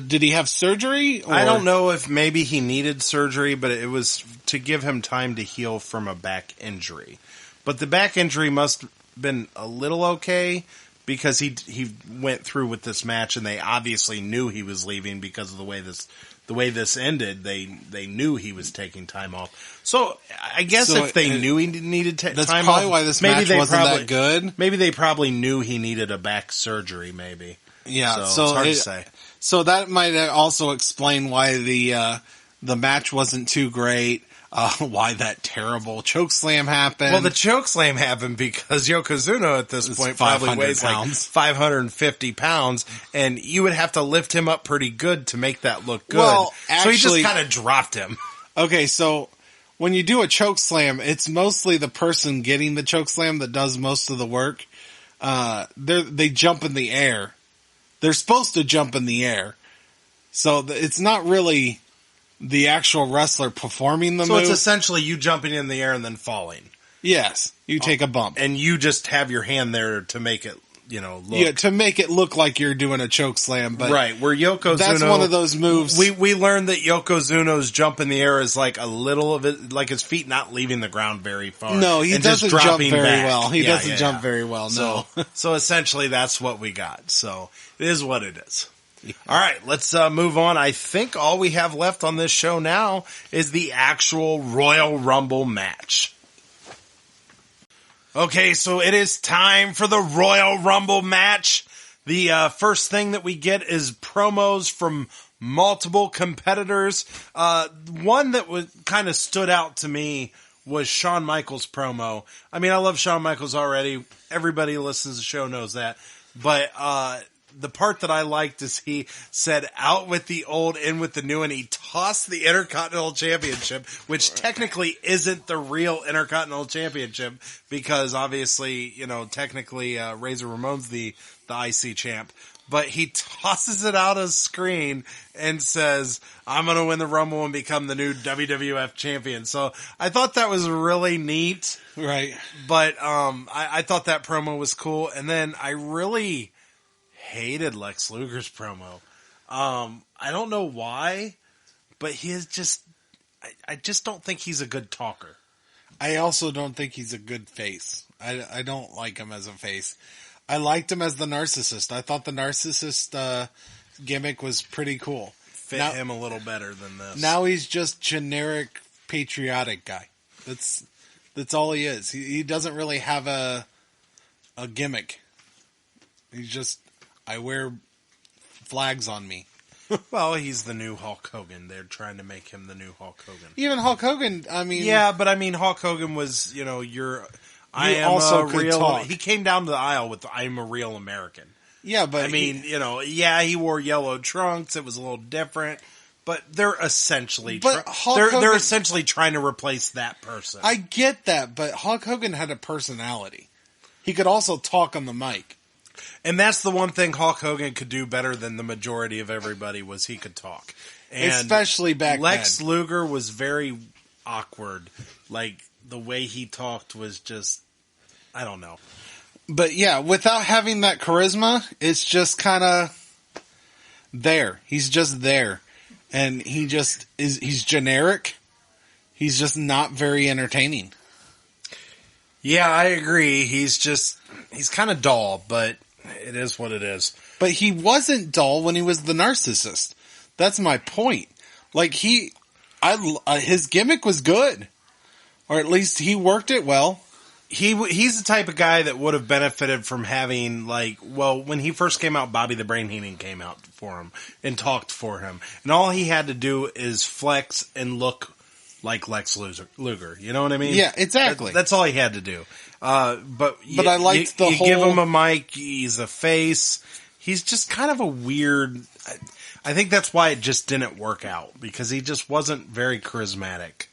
did he have surgery? Or? I don't know if maybe he needed surgery, but it was to give him time to heal from a back injury. But the back injury must have been a little okay, because he went through with this match, and they obviously knew he was leaving because of the way this ended. They knew he was taking time off. So I guess if they knew he needed time off, that's probably why this match wasn't that good. Maybe they probably knew he needed a back surgery. Maybe. Yeah. So it's hard to say. So that might also explain why the match wasn't too great. Why that terrible chokeslam happened. Well, the chokeslam happened because Yokozuna at this point probably weighs pounds. 550 pounds, and you would have to lift him up pretty good to make that look good. Well, so he just kind of dropped him. Okay, so when you do a chokeslam, it's mostly the person getting the chokeslam that does most of the work. They jump in the air. They're supposed to jump in the air. So it's not really the actual wrestler performing the move. So it's essentially you jumping in the air and then falling. Yes. You take a bump. And you just have your hand there to make it, look. Yeah, to make it look like you're doing a choke slam. But right, where Yokozuna... That's one of those moves. We learned that Yokozuna's jump in the air is like a little of it, like his feet not leaving the ground very far. No, he doesn't jump very well. He doesn't jump very well, no. So essentially that's what we got. So it is what it is. All right, let's move on. I think all we have left on this show now is the actual Royal Rumble match. Okay, so it is time for the Royal Rumble match. The first thing that we get is promos from multiple competitors. One that was kind of stood out to me was Shawn Michaels' promo. I mean, I love Shawn Michaels already. Everybody who listens to the show knows that. But the part that I liked is he said, out with the old, in with the new, and he tossed the Intercontinental Championship, which technically isn't the real Intercontinental Championship, because obviously, technically Razor Ramon's the IC champ. But he tosses it out of screen and says, I'm going to win the Rumble and become the new WWF champion. So I thought that was really neat. Right. But I thought that promo was cool. And then I really hated Lex Luger's promo. I don't know why, but he is just... I just don't think he's a good talker. I also don't think he's a good face. I don't like him as a face. I liked him as the narcissist. I thought the narcissist gimmick was pretty cool. fit him a little better than this. Now he's just generic patriotic guy. That's all he is. He doesn't really have a gimmick. He's just, I wear flags on me. Well, he's the new Hulk Hogan. They're trying to make him the new Hulk Hogan. Even Hulk Hogan, I mean... Yeah, but I mean, Hulk Hogan was, I am also a could real... talk. He came down the aisle with, I'm a real American. Yeah, but... I mean, he wore yellow trunks. It was a little different. But they're essentially... they're essentially trying to replace that person. I get that, but Hulk Hogan had a personality. He could also talk on the mic. And that's the one thing Hulk Hogan could do better than the majority of everybody was he could talk. And especially back then. Lex Luger was very awkward. Like, the way he talked was just... I don't know. But yeah, without having that charisma, it's just kind of there. He's just there. And he just is, he's generic. He's just not very entertaining. Yeah, I agree. He's kind of dull, but it is what it is. But he wasn't dull when he was the narcissist. That's my point. Like his gimmick was good. Or at least he worked it well. He's the type of guy that would have benefited from having, when he first came out, Bobby the Brain Heenan came out for him and talked for him. And all he had to do is flex and look like Lex Luger. You know what I mean? Yeah, exactly. That's all he had to do. But I liked the whole... You give him a mic, he's a face. He's just kind of a weird... I think that's why it just didn't work out, because he just wasn't very charismatic.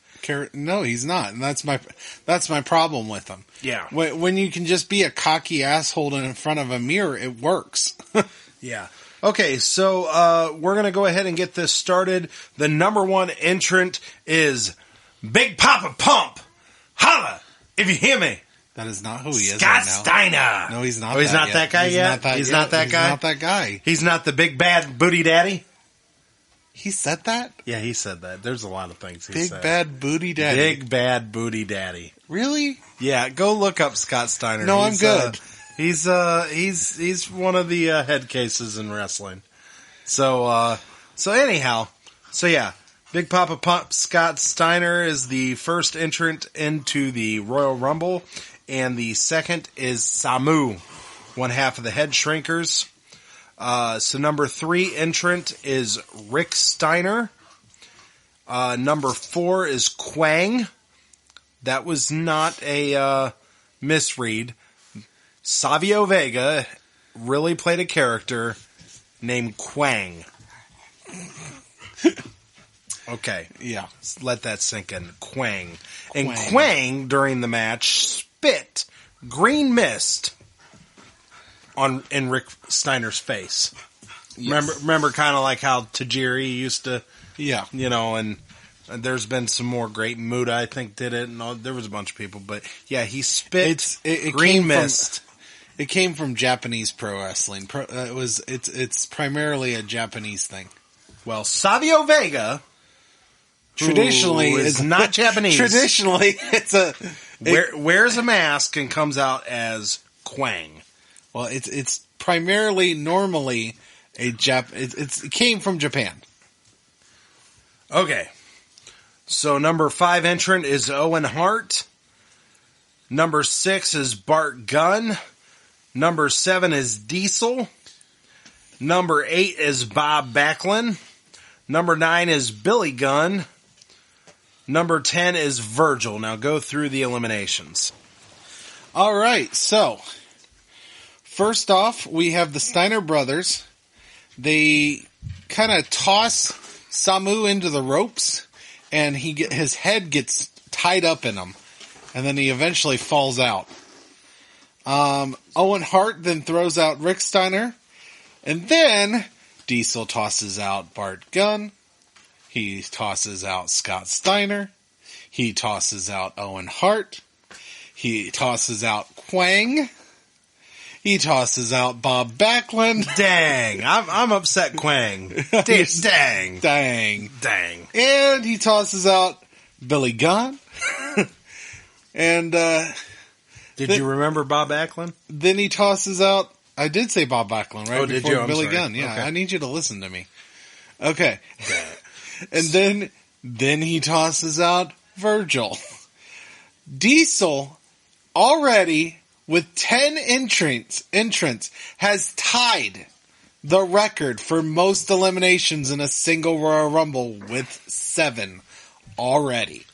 No, he's not, and that's my problem with him. Yeah. When you can just be a cocky asshole in front of a mirror, it works. Yeah. Okay, so we're going to go ahead and get this started. The number one entrant is Big Papa Pump. Holla, if you hear me. That is not who he is Scott right now. Steiner. No, he's not. Oh, he's not that guy yet? He's not that guy? He's not that guy. He's not the big bad booty daddy? He said that? Yeah, he said that. There's a lot of things he Big said. bad booty daddy. Big bad booty daddy. Really? Yeah, go look up Scott Steiner. No, I'm good. He's one of the head cases in wrestling. So anyhow, Big Papa Pump Scott Steiner is the first entrant into the Royal Rumble, and the second is Samu, one half of the Head Shrinkers. So number 3 entrant is Rick Steiner. Number 4 is Quang. That was not a misread. Savio Vega really played a character named Quang. Okay. Yeah. Let that sink in. Quang. And Quang, during the match, spit green mist in Rick Steiner's face. Yes. Remember kind of like how Tajiri used to... Yeah. And there's been some more great. Muda, I think, did it, and there was a bunch of people. But, yeah, he spit green mist. It came from Japanese pro wrestling. It's primarily a Japanese thing. Well, Savio Vega... Traditionally, is not Japanese. Traditionally, wears a mask and comes out as Quang. Well, it's primarily normally it came from Japan. Okay, so number 5 entrant is Owen Hart. Number 6 is Bart Gunn. Number 7 is Diesel. Number 8 is Bob Backlund. Number 9 is Billy Gunn. Number 10 is Virgil. Now go through the eliminations. All right, so first off, we have the Steiner brothers. They kind of toss Samu into the ropes, and his head gets tied up in them, and then he eventually falls out. Owen Hart then throws out Rick Steiner, and then Diesel tosses out Bart Gunn. He tosses out Scott Steiner. He tosses out Owen Hart. He tosses out Quang. He tosses out Bob Backlund. Dang, I'm upset, Quang. Dang. And he tosses out Billy Gunn. And did you remember Bob Backlund? Then he tosses out. I did say Bob Backlund right before did you? Billy sorry. Gunn. Yeah, okay. I need you to listen to me. Okay. And then he tosses out Virgil. Diesel, already with 10 entrants, has tied the record for most eliminations in a single Royal Rumble with 7 already.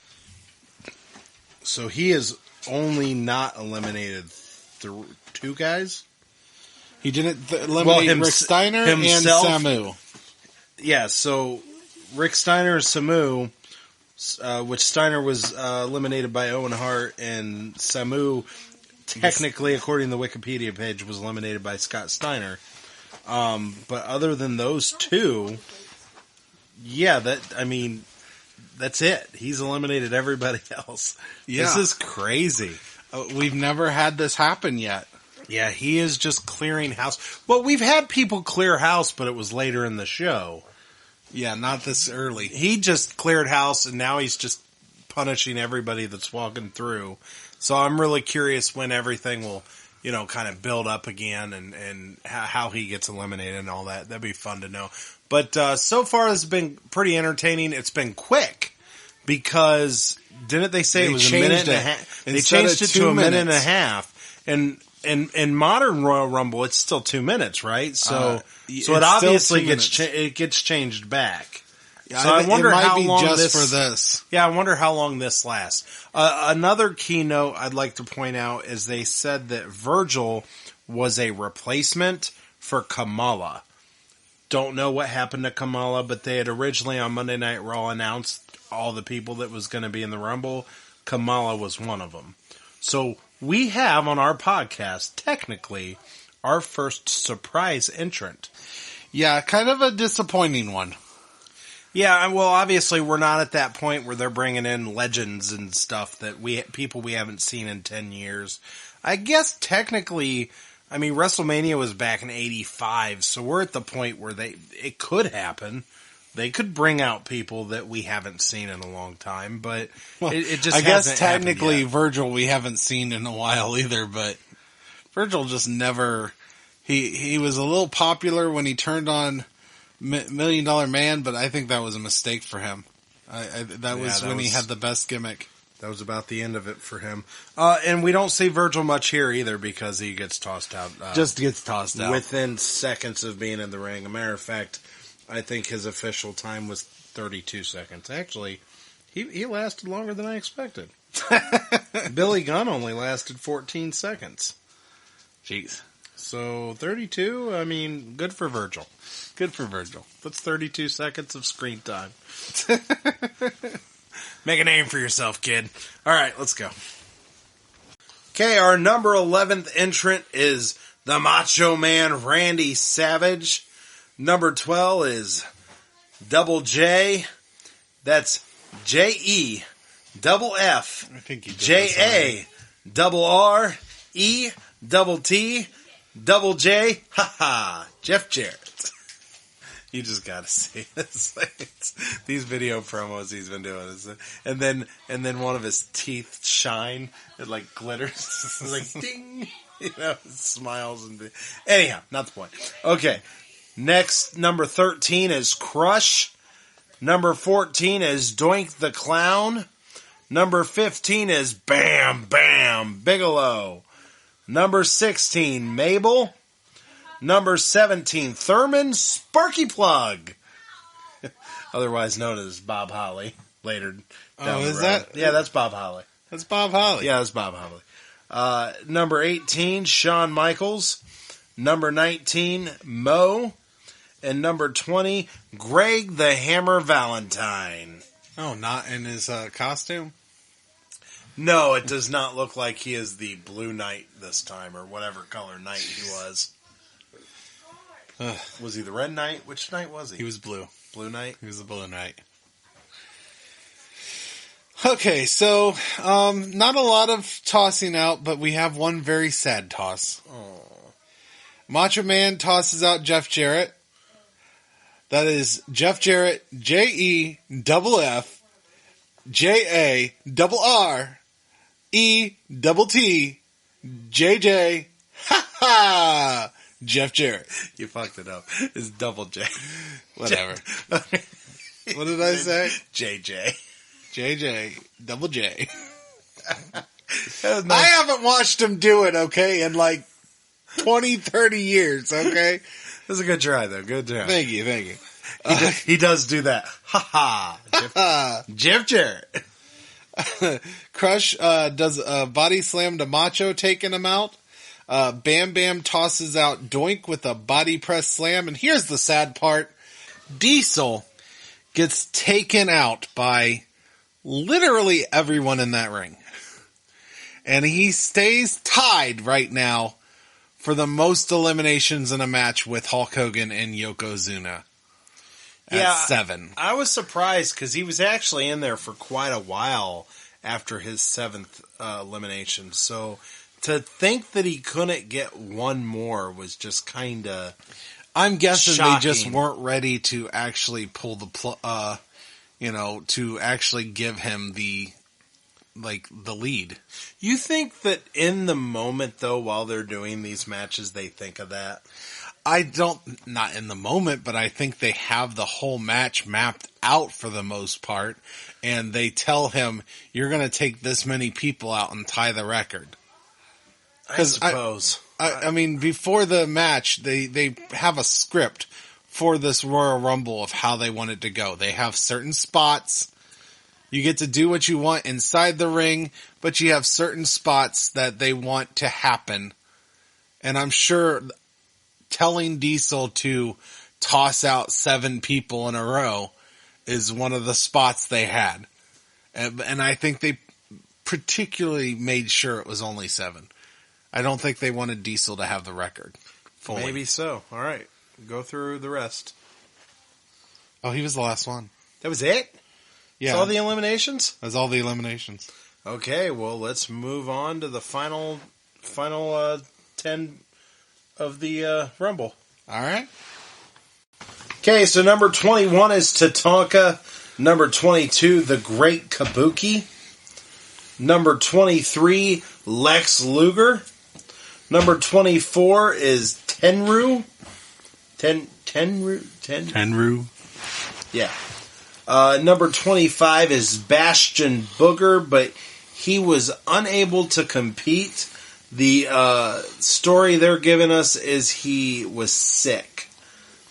So he has only not eliminated 2 guys? He didn't eliminate Rick Steiner himself, and Samu. Yeah, so Rick Steiner and Samu, which Steiner was eliminated by Owen Hart, and Samu, technically, according to the Wikipedia page, was eliminated by Scott Steiner. But other than those 2, yeah, that's it. He's eliminated everybody else. Yeah. This is crazy. We've never had this happen yet. Yeah, he is just clearing house. Well, we've had people clear house, but it was later in the show. Yeah, not this early. He just cleared house, and now he's just punishing everybody that's walking through. So I'm really curious when everything will, kind of build up again and how he gets eliminated and all that. That'd be fun to know. But so far, it's been pretty entertaining. It's been quick because didn't they say it was a minute and a half? They changed it to a minute and a half. And in modern Royal Rumble, it's still 2 minutes, right? So it obviously gets changed back. Yeah, so I wonder how long this. Yeah, I wonder how long this lasts. Another keynote I'd like to point out is they said that Virgil was a replacement for Kamala. Don't know what happened to Kamala, but they had originally on Monday Night Raw announced all the people that was going to be in the Rumble. Kamala was one of them. So we have on our podcast, technically, our first surprise entrant. Yeah, kind of a disappointing one. Yeah, well, obviously we're not at that point where they're bringing in legends and stuff that people we haven't seen in 10 years. I guess technically, WrestleMania was back in 85, so we're at the point where it could happen. They could bring out people that we haven't seen in a long time, but it just hasn't happened yet. I guess technically Virgil we haven't seen in a while either, but Virgil just never... He was a little popular when he turned on $1 Million Man, but I think that was a mistake for him. That was when he had the best gimmick. That was about the end of it for him. And we don't see Virgil much here either because he gets tossed out. Just gets tossed out. Within seconds of being in the ring. As a matter of fact, I think his official time was 32 seconds. Actually, he lasted longer than I expected. Billy Gunn only lasted 14 seconds. Jeez. So 32, good for Virgil. Good for Virgil. That's 32 seconds of screen time. Make a name for yourself, kid. All right, let's go. Okay, our number 11th entrant is the Macho Man Randy Savage. Number 12 is Double J. That's JE double F JA double RE double T double J. Jeff Jarrett. You just gotta see this. These video promos he's been doing, and then one of his teeth shine. It like glitters. It's like ding. Smiles and anyhow, not the point. Okay, next number 13 is Crush. Number 14 is Doink the Clown. Number 15 is Bam Bam Bigelow. Number 16 Mabel. Number 17, Thurman Sparky Plug, otherwise known as Bob Holly. Later down the road. That? Yeah, that's Bob Holly. That's Bob Holly. Yeah, that's Bob Holly. Number 18, Shawn Michaels. Number 19, Mo. And number 20, Greg the Hammer Valentine. Oh, not in his costume? No, it does not look like he is the Blue Knight this time, or whatever color knight he was. Was he the Red Knight? Which knight was he? He was blue. Blue Knight? He was the Blue Knight. Okay, so not a lot of tossing out, but we have one very sad toss. Oh. Macho Man tosses out Jeff Jarrett. That is Jeff Jarrett, JEFF JARRETT JJ Jeff Jarrett. You fucked it up. It's double J. Whatever. What did I say? JJ. JJ. Double J. Nice. I haven't watched him do it, okay, in like 20, 30 years, okay? That was a good try, though. Good try. Thank you. He does do that. Ha ha. Jeff Jarrett. Crush does a body slam to Macho, taking him out. Bam Bam tosses out Doink with a body press slam. And here's the sad part. Diesel gets taken out by literally everyone in that ring. And he stays tied right now for the most eliminations in a match with Hulk Hogan and Yokozuna. At 7. I was surprised because he was actually in there for quite a while after his 7th elimination. So to think that he couldn't get one more was just kind of I'm guessing shocking. They just weren't ready to actually pull the to actually give him the lead. You think that in the moment, though, while they're doing these matches, they think of that? Not in the moment, but I think they have the whole match mapped out for the most part, and they tell him, you're going to take this many people out and tie the record. I suppose. I mean, before the match, they have a script for this Royal Rumble of how they want it to go. They have certain spots. You get to do what you want inside the ring, but you have certain spots that they want to happen. And I'm sure telling Diesel to toss out 7 people in a row is one of the spots they had. And I think they particularly made sure it was only 7. I don't think they wanted Diesel to have the record fully. Maybe so. All right. Go through the rest. Oh, he was the last one. That was it? Yeah. That's all the eliminations? That's all the eliminations. Okay, well, let's move on to the final 10 of the Rumble. All right. Okay, so number 21 is Tatanka. Number 22, The Great Kabuki. Number 23, Lex Luger. Number 24 is Tenru. Tenru. Yeah. Number 25 is Bastion Booger, but he was unable to compete. The story they're giving us is he was sick.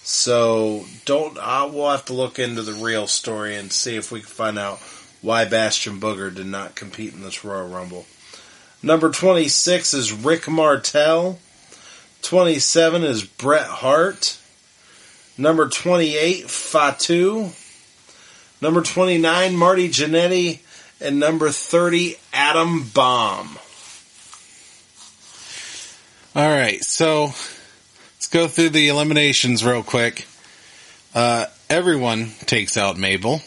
So we'll have to look into the real story and see if we can find out why Bastion Booger did not compete in this Royal Rumble. Number 26 is Rick Martel. 27 is Bret Hart. Number 28, Fatu. Number 29, Marty Jannetty. And number 30, Adam Bomb. All right, so let's go through the eliminations real quick. Everyone takes out Mabel.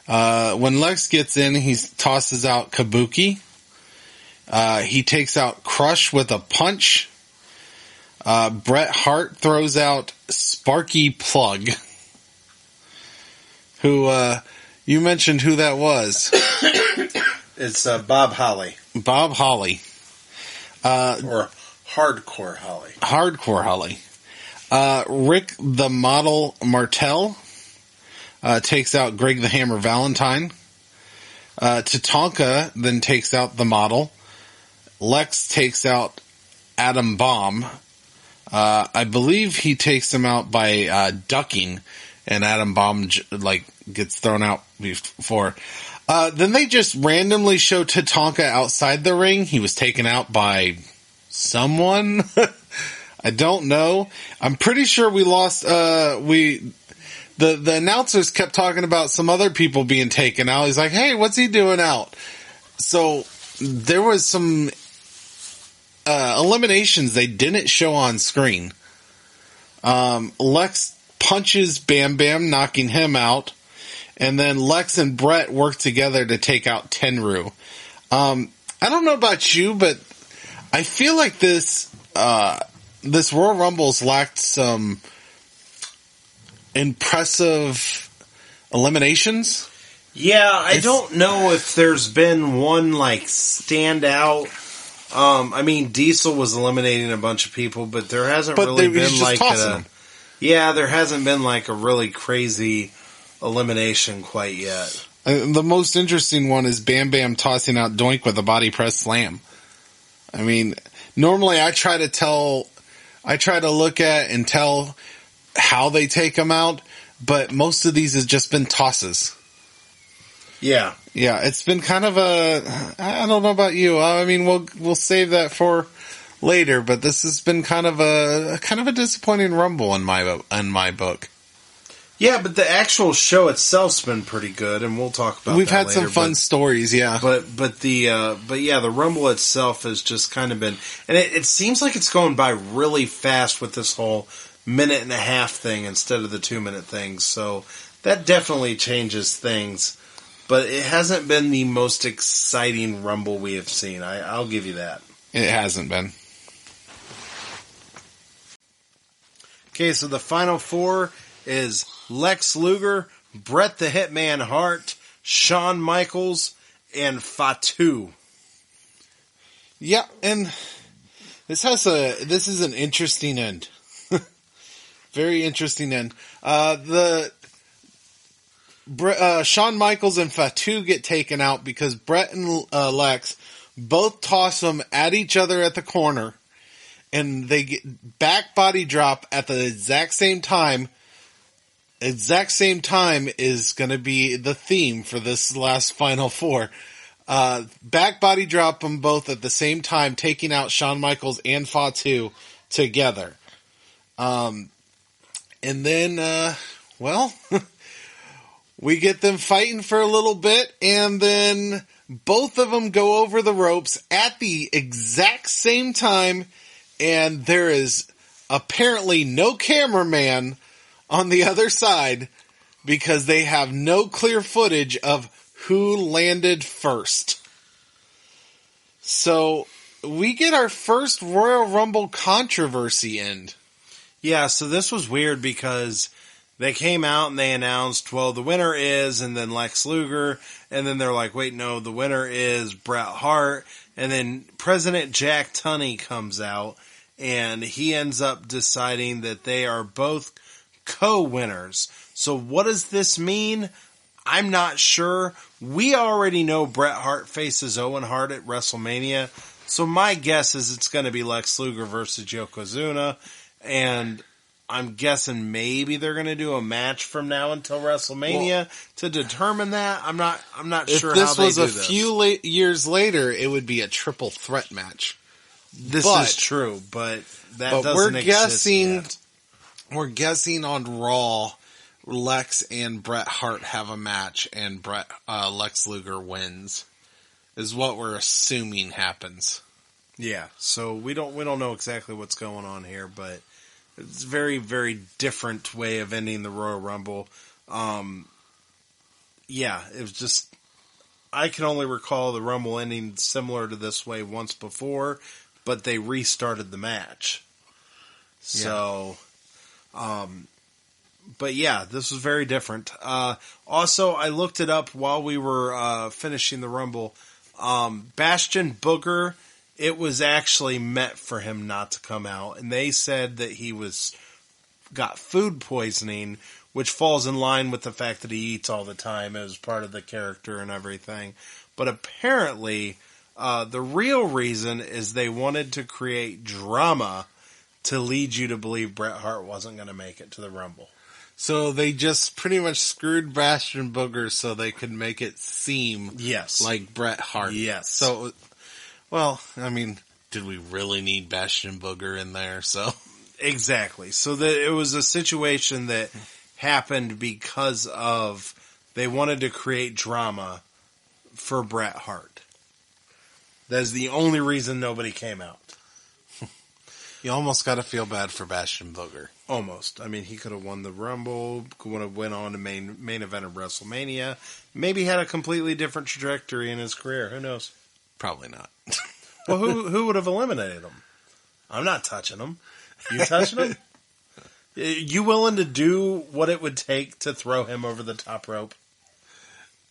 When Lex gets in, he tosses out Kabuki. He takes out Crush with a punch. Bret Hart throws out Sparky Plug. Who, you mentioned who that was. It's Bob Holly. Bob Holly. Or Hardcore Holly. Hardcore Holly. Rick the Model Martel takes out Greg the Hammer Valentine. Tatanka then takes out the Model. Lex takes out Adam Bomb. I believe he takes him out by ducking, and Adam Bomb gets thrown out before. Then they just randomly show Tatanka outside the ring. He was taken out by someone. I don't know. I'm pretty sure we lost. The announcers kept talking about some other people being taken out. He's like, "Hey, what's he doing out?" So there was some eliminations they didn't show on screen. Lex punches Bam Bam, knocking him out. And then Lex and Bret work together to take out Tenru. I don't know about you, but I feel like this Royal Rumble's lacked some impressive eliminations. Yeah, I don't know if there's been one standout I mean, Diesel was eliminating a bunch of people, but there hasn't really been like there hasn't been like a really crazy elimination quite yet. The most interesting one is Bam Bam tossing out Doink with a body press slam. I mean, normally I try to look at and tell how they take them out, but most of these has just been tosses. Yeah. Yeah, it's been kind of I don't know about you. I mean, we'll save that for later, but this has been kind of a disappointing Rumble in my book. Yeah, but the actual show itself's been pretty good, and we'll talk about. We've that had later, some fun stories, yeah. But the Rumble itself has just kind of been, and it seems like it's going by really fast with this whole minute and a half thing instead of the 2-minute thing. So that definitely changes things. But it hasn't been the most exciting Rumble we have seen. I'll give you that. It hasn't been. Okay, so the final four is Lex Luger, Bret the Hitman Hart, Shawn Michaels, and Fatu. Yeah, and this is an interesting end. Very interesting end. Shawn Michaels and Fatu get taken out because Bret and Lex both toss them at each other at the corner, and they get back body drop at the exact same time. Exact same time is going to be the theme for this last final four. Back body drop them both at the same time, taking out Shawn Michaels and Fatu together. And then, we get them fighting for a little bit, and then both of them go over the ropes at the exact same time, and there is apparently no cameraman on the other side because they have no clear footage of who landed first. So we get our first Royal Rumble controversy end. Yeah, so this was weird because they came out and they announced, well, the winner is, and then Lex Luger, and then they're like, wait, no, the winner is Bret Hart, and then President Jack Tunney comes out, and he ends up deciding that they are both co-winners. So what does this mean? I'm not sure. We already know Bret Hart faces Owen Hart at WrestleMania, so my guess is it's going to be Lex Luger versus Yokozuna, and I'm guessing maybe they're going to do a match from now until WrestleMania to determine that. I'm not sure how they do this. If this was a few years later, it would be a triple threat match. This is true, but that doesn't exist yet. We're guessing on Raw, Lex and Bret Hart have a match, and Lex Luger wins. Is what we're assuming happens. Yeah, so we don't know exactly what's going on here, but it's a very, very different way of ending the Royal Rumble. It was just, I can only recall the Rumble ending similar to this way once before, but they restarted the match. So, but yeah, this was very different. Also, I looked it up while we were finishing the Rumble. Bastion Booger, it was actually meant for him not to come out, and they said that he got food poisoning, which falls in line with the fact that he eats all the time as part of the character and everything. But apparently, the real reason is they wanted to create drama to lead you to believe Bret Hart wasn't going to make it to the Rumble. So they just pretty much screwed Bastion Booger so they could make it seem like Bret Hart. Yes. So, well, I mean, did we really need Bastion Booger in there? So exactly. So that it was a situation that happened because of they wanted to create drama for Bret Hart. That's the only reason nobody came out. You almost got to feel bad for Bastion Booger. Almost. I mean, he could have won the Rumble, would have went on to main event of WrestleMania, maybe had a completely different trajectory in his career. Who knows? Probably not. Well, who would have eliminated him? I'm not touching him. You touching him? You willing to do what it would take to throw him over the top rope?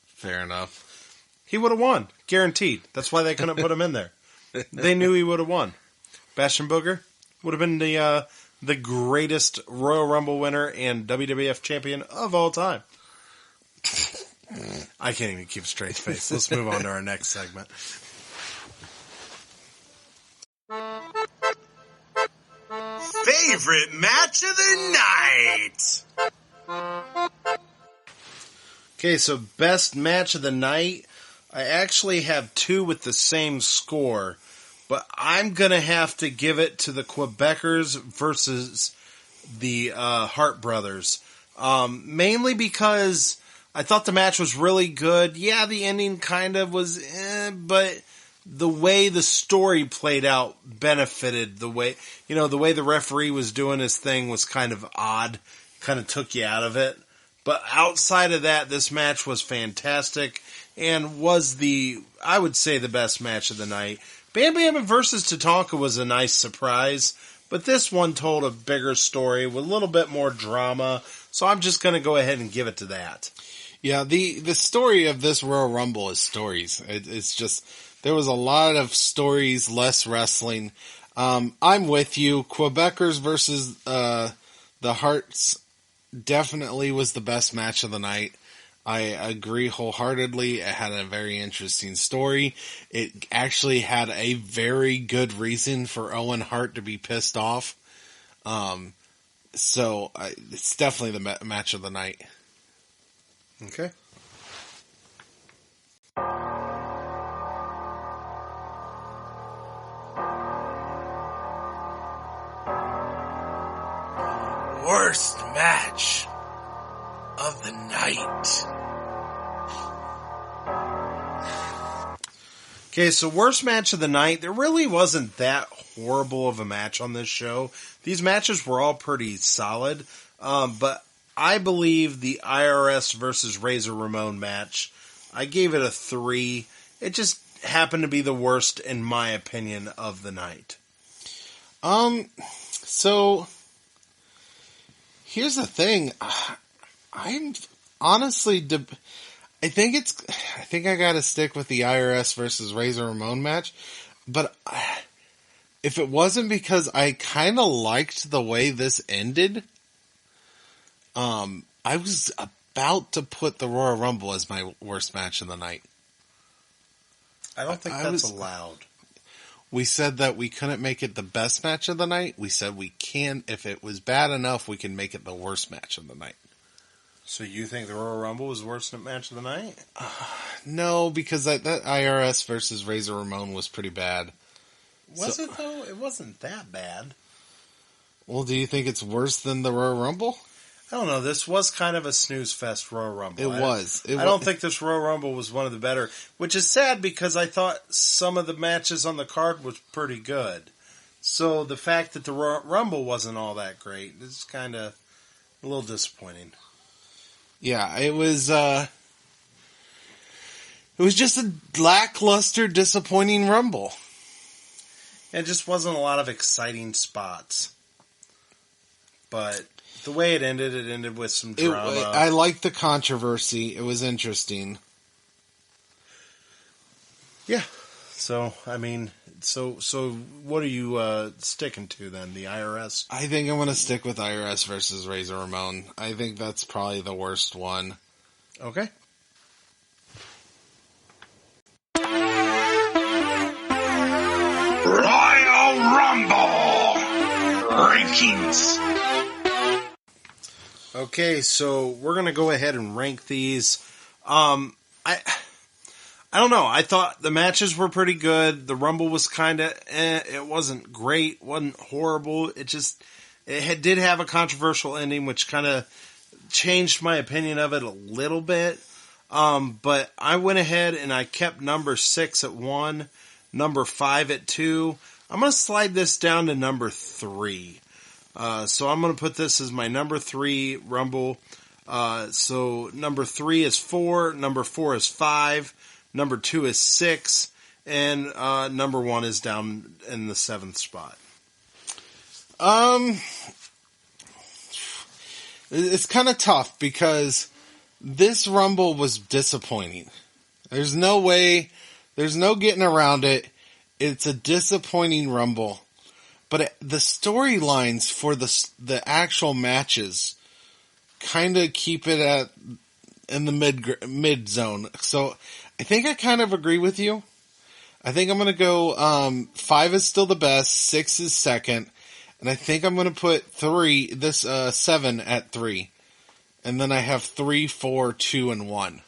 Fair enough. He would have won. Guaranteed. That's why they couldn't put him in there. they knew he would have won. Bastion Booger would have been the greatest Royal Rumble winner and WWF champion of all time. I can't even keep a straight face. Let's move on to our next segment. Favorite match of the night. Okay, so best match of the night. I actually have two with the same score, but I'm going to have to give it to the Quebecers versus the Hart Brothers. Mainly because I thought the match was really good. Yeah, the ending kind of was but the way the story played out benefited the way the referee was doing his thing was kind of odd, kind of took you out of it. But outside of that, this match was fantastic and was I would say, the best match of the night. Bam Bam versus Tatanka was a nice surprise, but this one told a bigger story with a little bit more drama, so I'm just going to go ahead and give it to that. Yeah, the story of this Royal Rumble is stories. It's just, there was a lot of stories, less wrestling. I'm with you. Quebecers versus the Harts definitely was the best match of the night. I agree wholeheartedly. It had a very interesting story. It actually had a very good reason for Owen Hart to be pissed off. So it's definitely the match of the night. Okay. Worst match of the night. Okay, so worst match of the night. There really wasn't that horrible of a match on this show. These matches were all pretty solid, but I believe the IRS versus Razor Ramon match, I gave it a 3. It just happened to be the worst, in my opinion, of the night. So here's the thing. I'm honestly, I think I gotta stick with the IRS versus Razor Ramon match, but if it wasn't because I kind of liked the way this ended, I was about to put the Royal Rumble as my worst match of the night. I don't think that's allowed. We said that we couldn't make it the best match of the night. We said we can, if it was bad enough, we can make it the worst match of the night. So you think the Royal Rumble was the worst match of the night? No, because that IRS versus Razor Ramon was pretty bad. Was it though? It wasn't that bad. Well, do you think it's worse than the Royal Rumble? I don't know. This was kind of a snooze fest Royal Rumble. It was. I don't think this Royal Rumble was one of the better, which is sad because I thought some of the matches on the card was pretty good. So the fact that the Royal Rumble wasn't all that great is kind of a little disappointing. Yeah, it was just a lackluster, disappointing Rumble. It just wasn't a lot of exciting spots. But the way it ended with some drama. I liked the controversy. It was interesting. Yeah. So, I mean, so what are you sticking to then? The IRS? I think I'm going to stick with IRS versus Razor Ramon. I think that's probably the worst one. Okay. Royal Rumble rankings. Okay, so we're going to go ahead and rank these. I don't know. I thought the matches were pretty good. The Rumble was kind of It wasn't great. Wasn't horrible. Did have a controversial ending, which kind of changed my opinion of it a little bit. But I went ahead and I kept number 6 at 1, number 5 at 2. I'm going to slide this down to number 3. So I'm going to put this as my number 3 Rumble. So number 3 is 4, number 4 is 5, number 2 is 6, and number 1 is down in the 7th spot. It's kind of tough because this Rumble was disappointing. There's no getting around it. it's a disappointing Rumble. But the storylines for the actual matches kind of keep it in the mid zone. So I think I kind of agree with you. I think I'm going to go 5 is still the best, 6 is second, and I think I'm going to put 7 at 3. And then I have 3, 4, 2, and 1.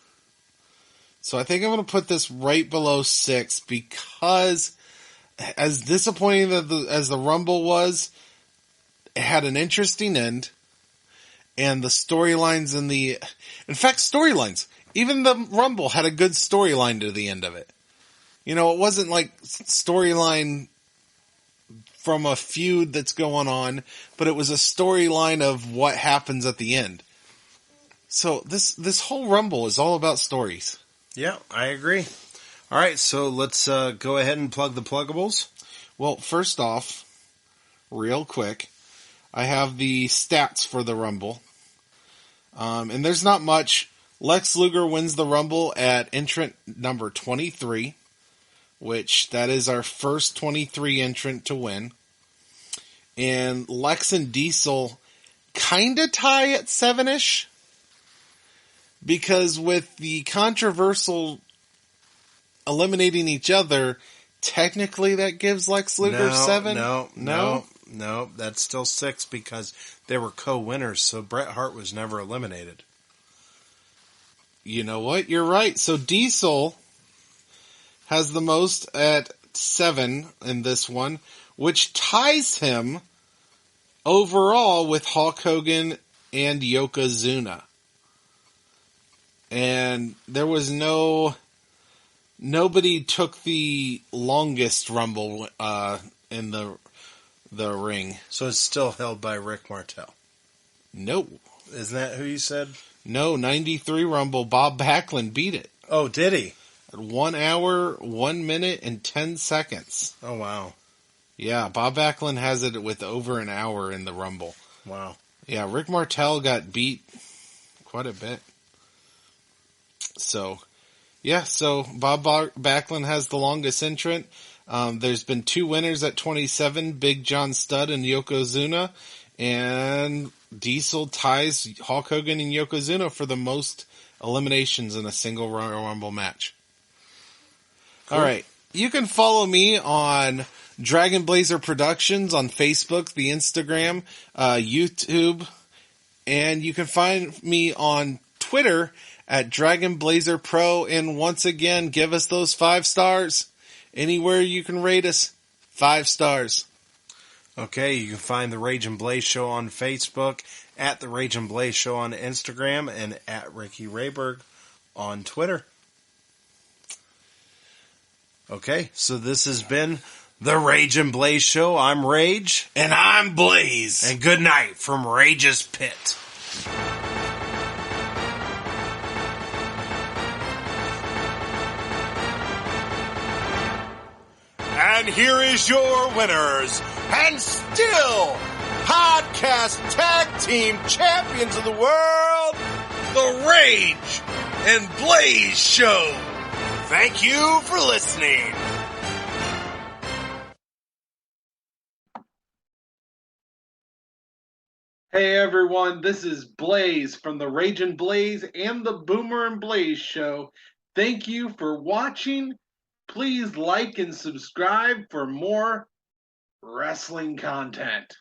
So I think I'm going to put this right below 6 because as disappointing as the Rumble was, it had an interesting end. And the storylines storylines. Even the Rumble had a good storyline to the end of it. You know, it wasn't like storyline from a feud that's going on, but it was a storyline of what happens at the end. So this whole Rumble is all about stories. Yeah, I agree. All right, so let's go ahead and plug the pluggables. Well, first off, real quick, I have the stats for the Rumble. And there's not much. Lex Luger wins the Rumble at entrant number 23, which that is our first 23 entrant to win. And Lex and Diesel kind of tie at 7-ish. Because with the controversial eliminating each other, technically that gives Lex Luger 7? No, that's still 6 because they were co-winners, so Bret Hart was never eliminated. You know what? You're right. So Diesel has the most at 7 in this one, which ties him overall with Hulk Hogan and Yokozuna. And there was nobody took the longest Rumble in the ring. So it's still held by Rick Martel. Nope. Isn't that who you said? No, 93 Rumble. Bob Backlund beat it. Oh, did he? At 1 hour, 1 minute, and 10 seconds. Oh, wow. Yeah, Bob Backlund has it with over an hour in the Rumble. Wow. Yeah, Rick Martel got beat quite a bit. So, yeah, so Bob Backlund has the longest entrant. There's been 2 winners at 27, Big John Studd and Yokozuna, and Diesel ties Hulk Hogan and Yokozuna for the most eliminations in a single Royal Rumble match. Cool. All right, you can follow me on Dragon Blazer Productions on Facebook, the Instagram, YouTube, and you can find me on Twitter at Dragon Blazer Pro. And once again, give us those 5 stars. Anywhere you can rate us, 5 stars. Okay, you can find the Rage and Blaze Show on Facebook, at the Rage and Blaze Show on Instagram, and at Ricky Rayberg on Twitter. Okay, so this has been the Rage and Blaze Show. I'm Rage. And I'm Blaze. And good night from Rage's Pit. And here is your winners, and still podcast tag team champions of the world, the Rage and Blaze Show. Thank you for listening. Hey everyone, this is Blaze from the Rage and Blaze and the Boomer and Blaze Show. Thank you for watching. Please like and subscribe for more wrestling content.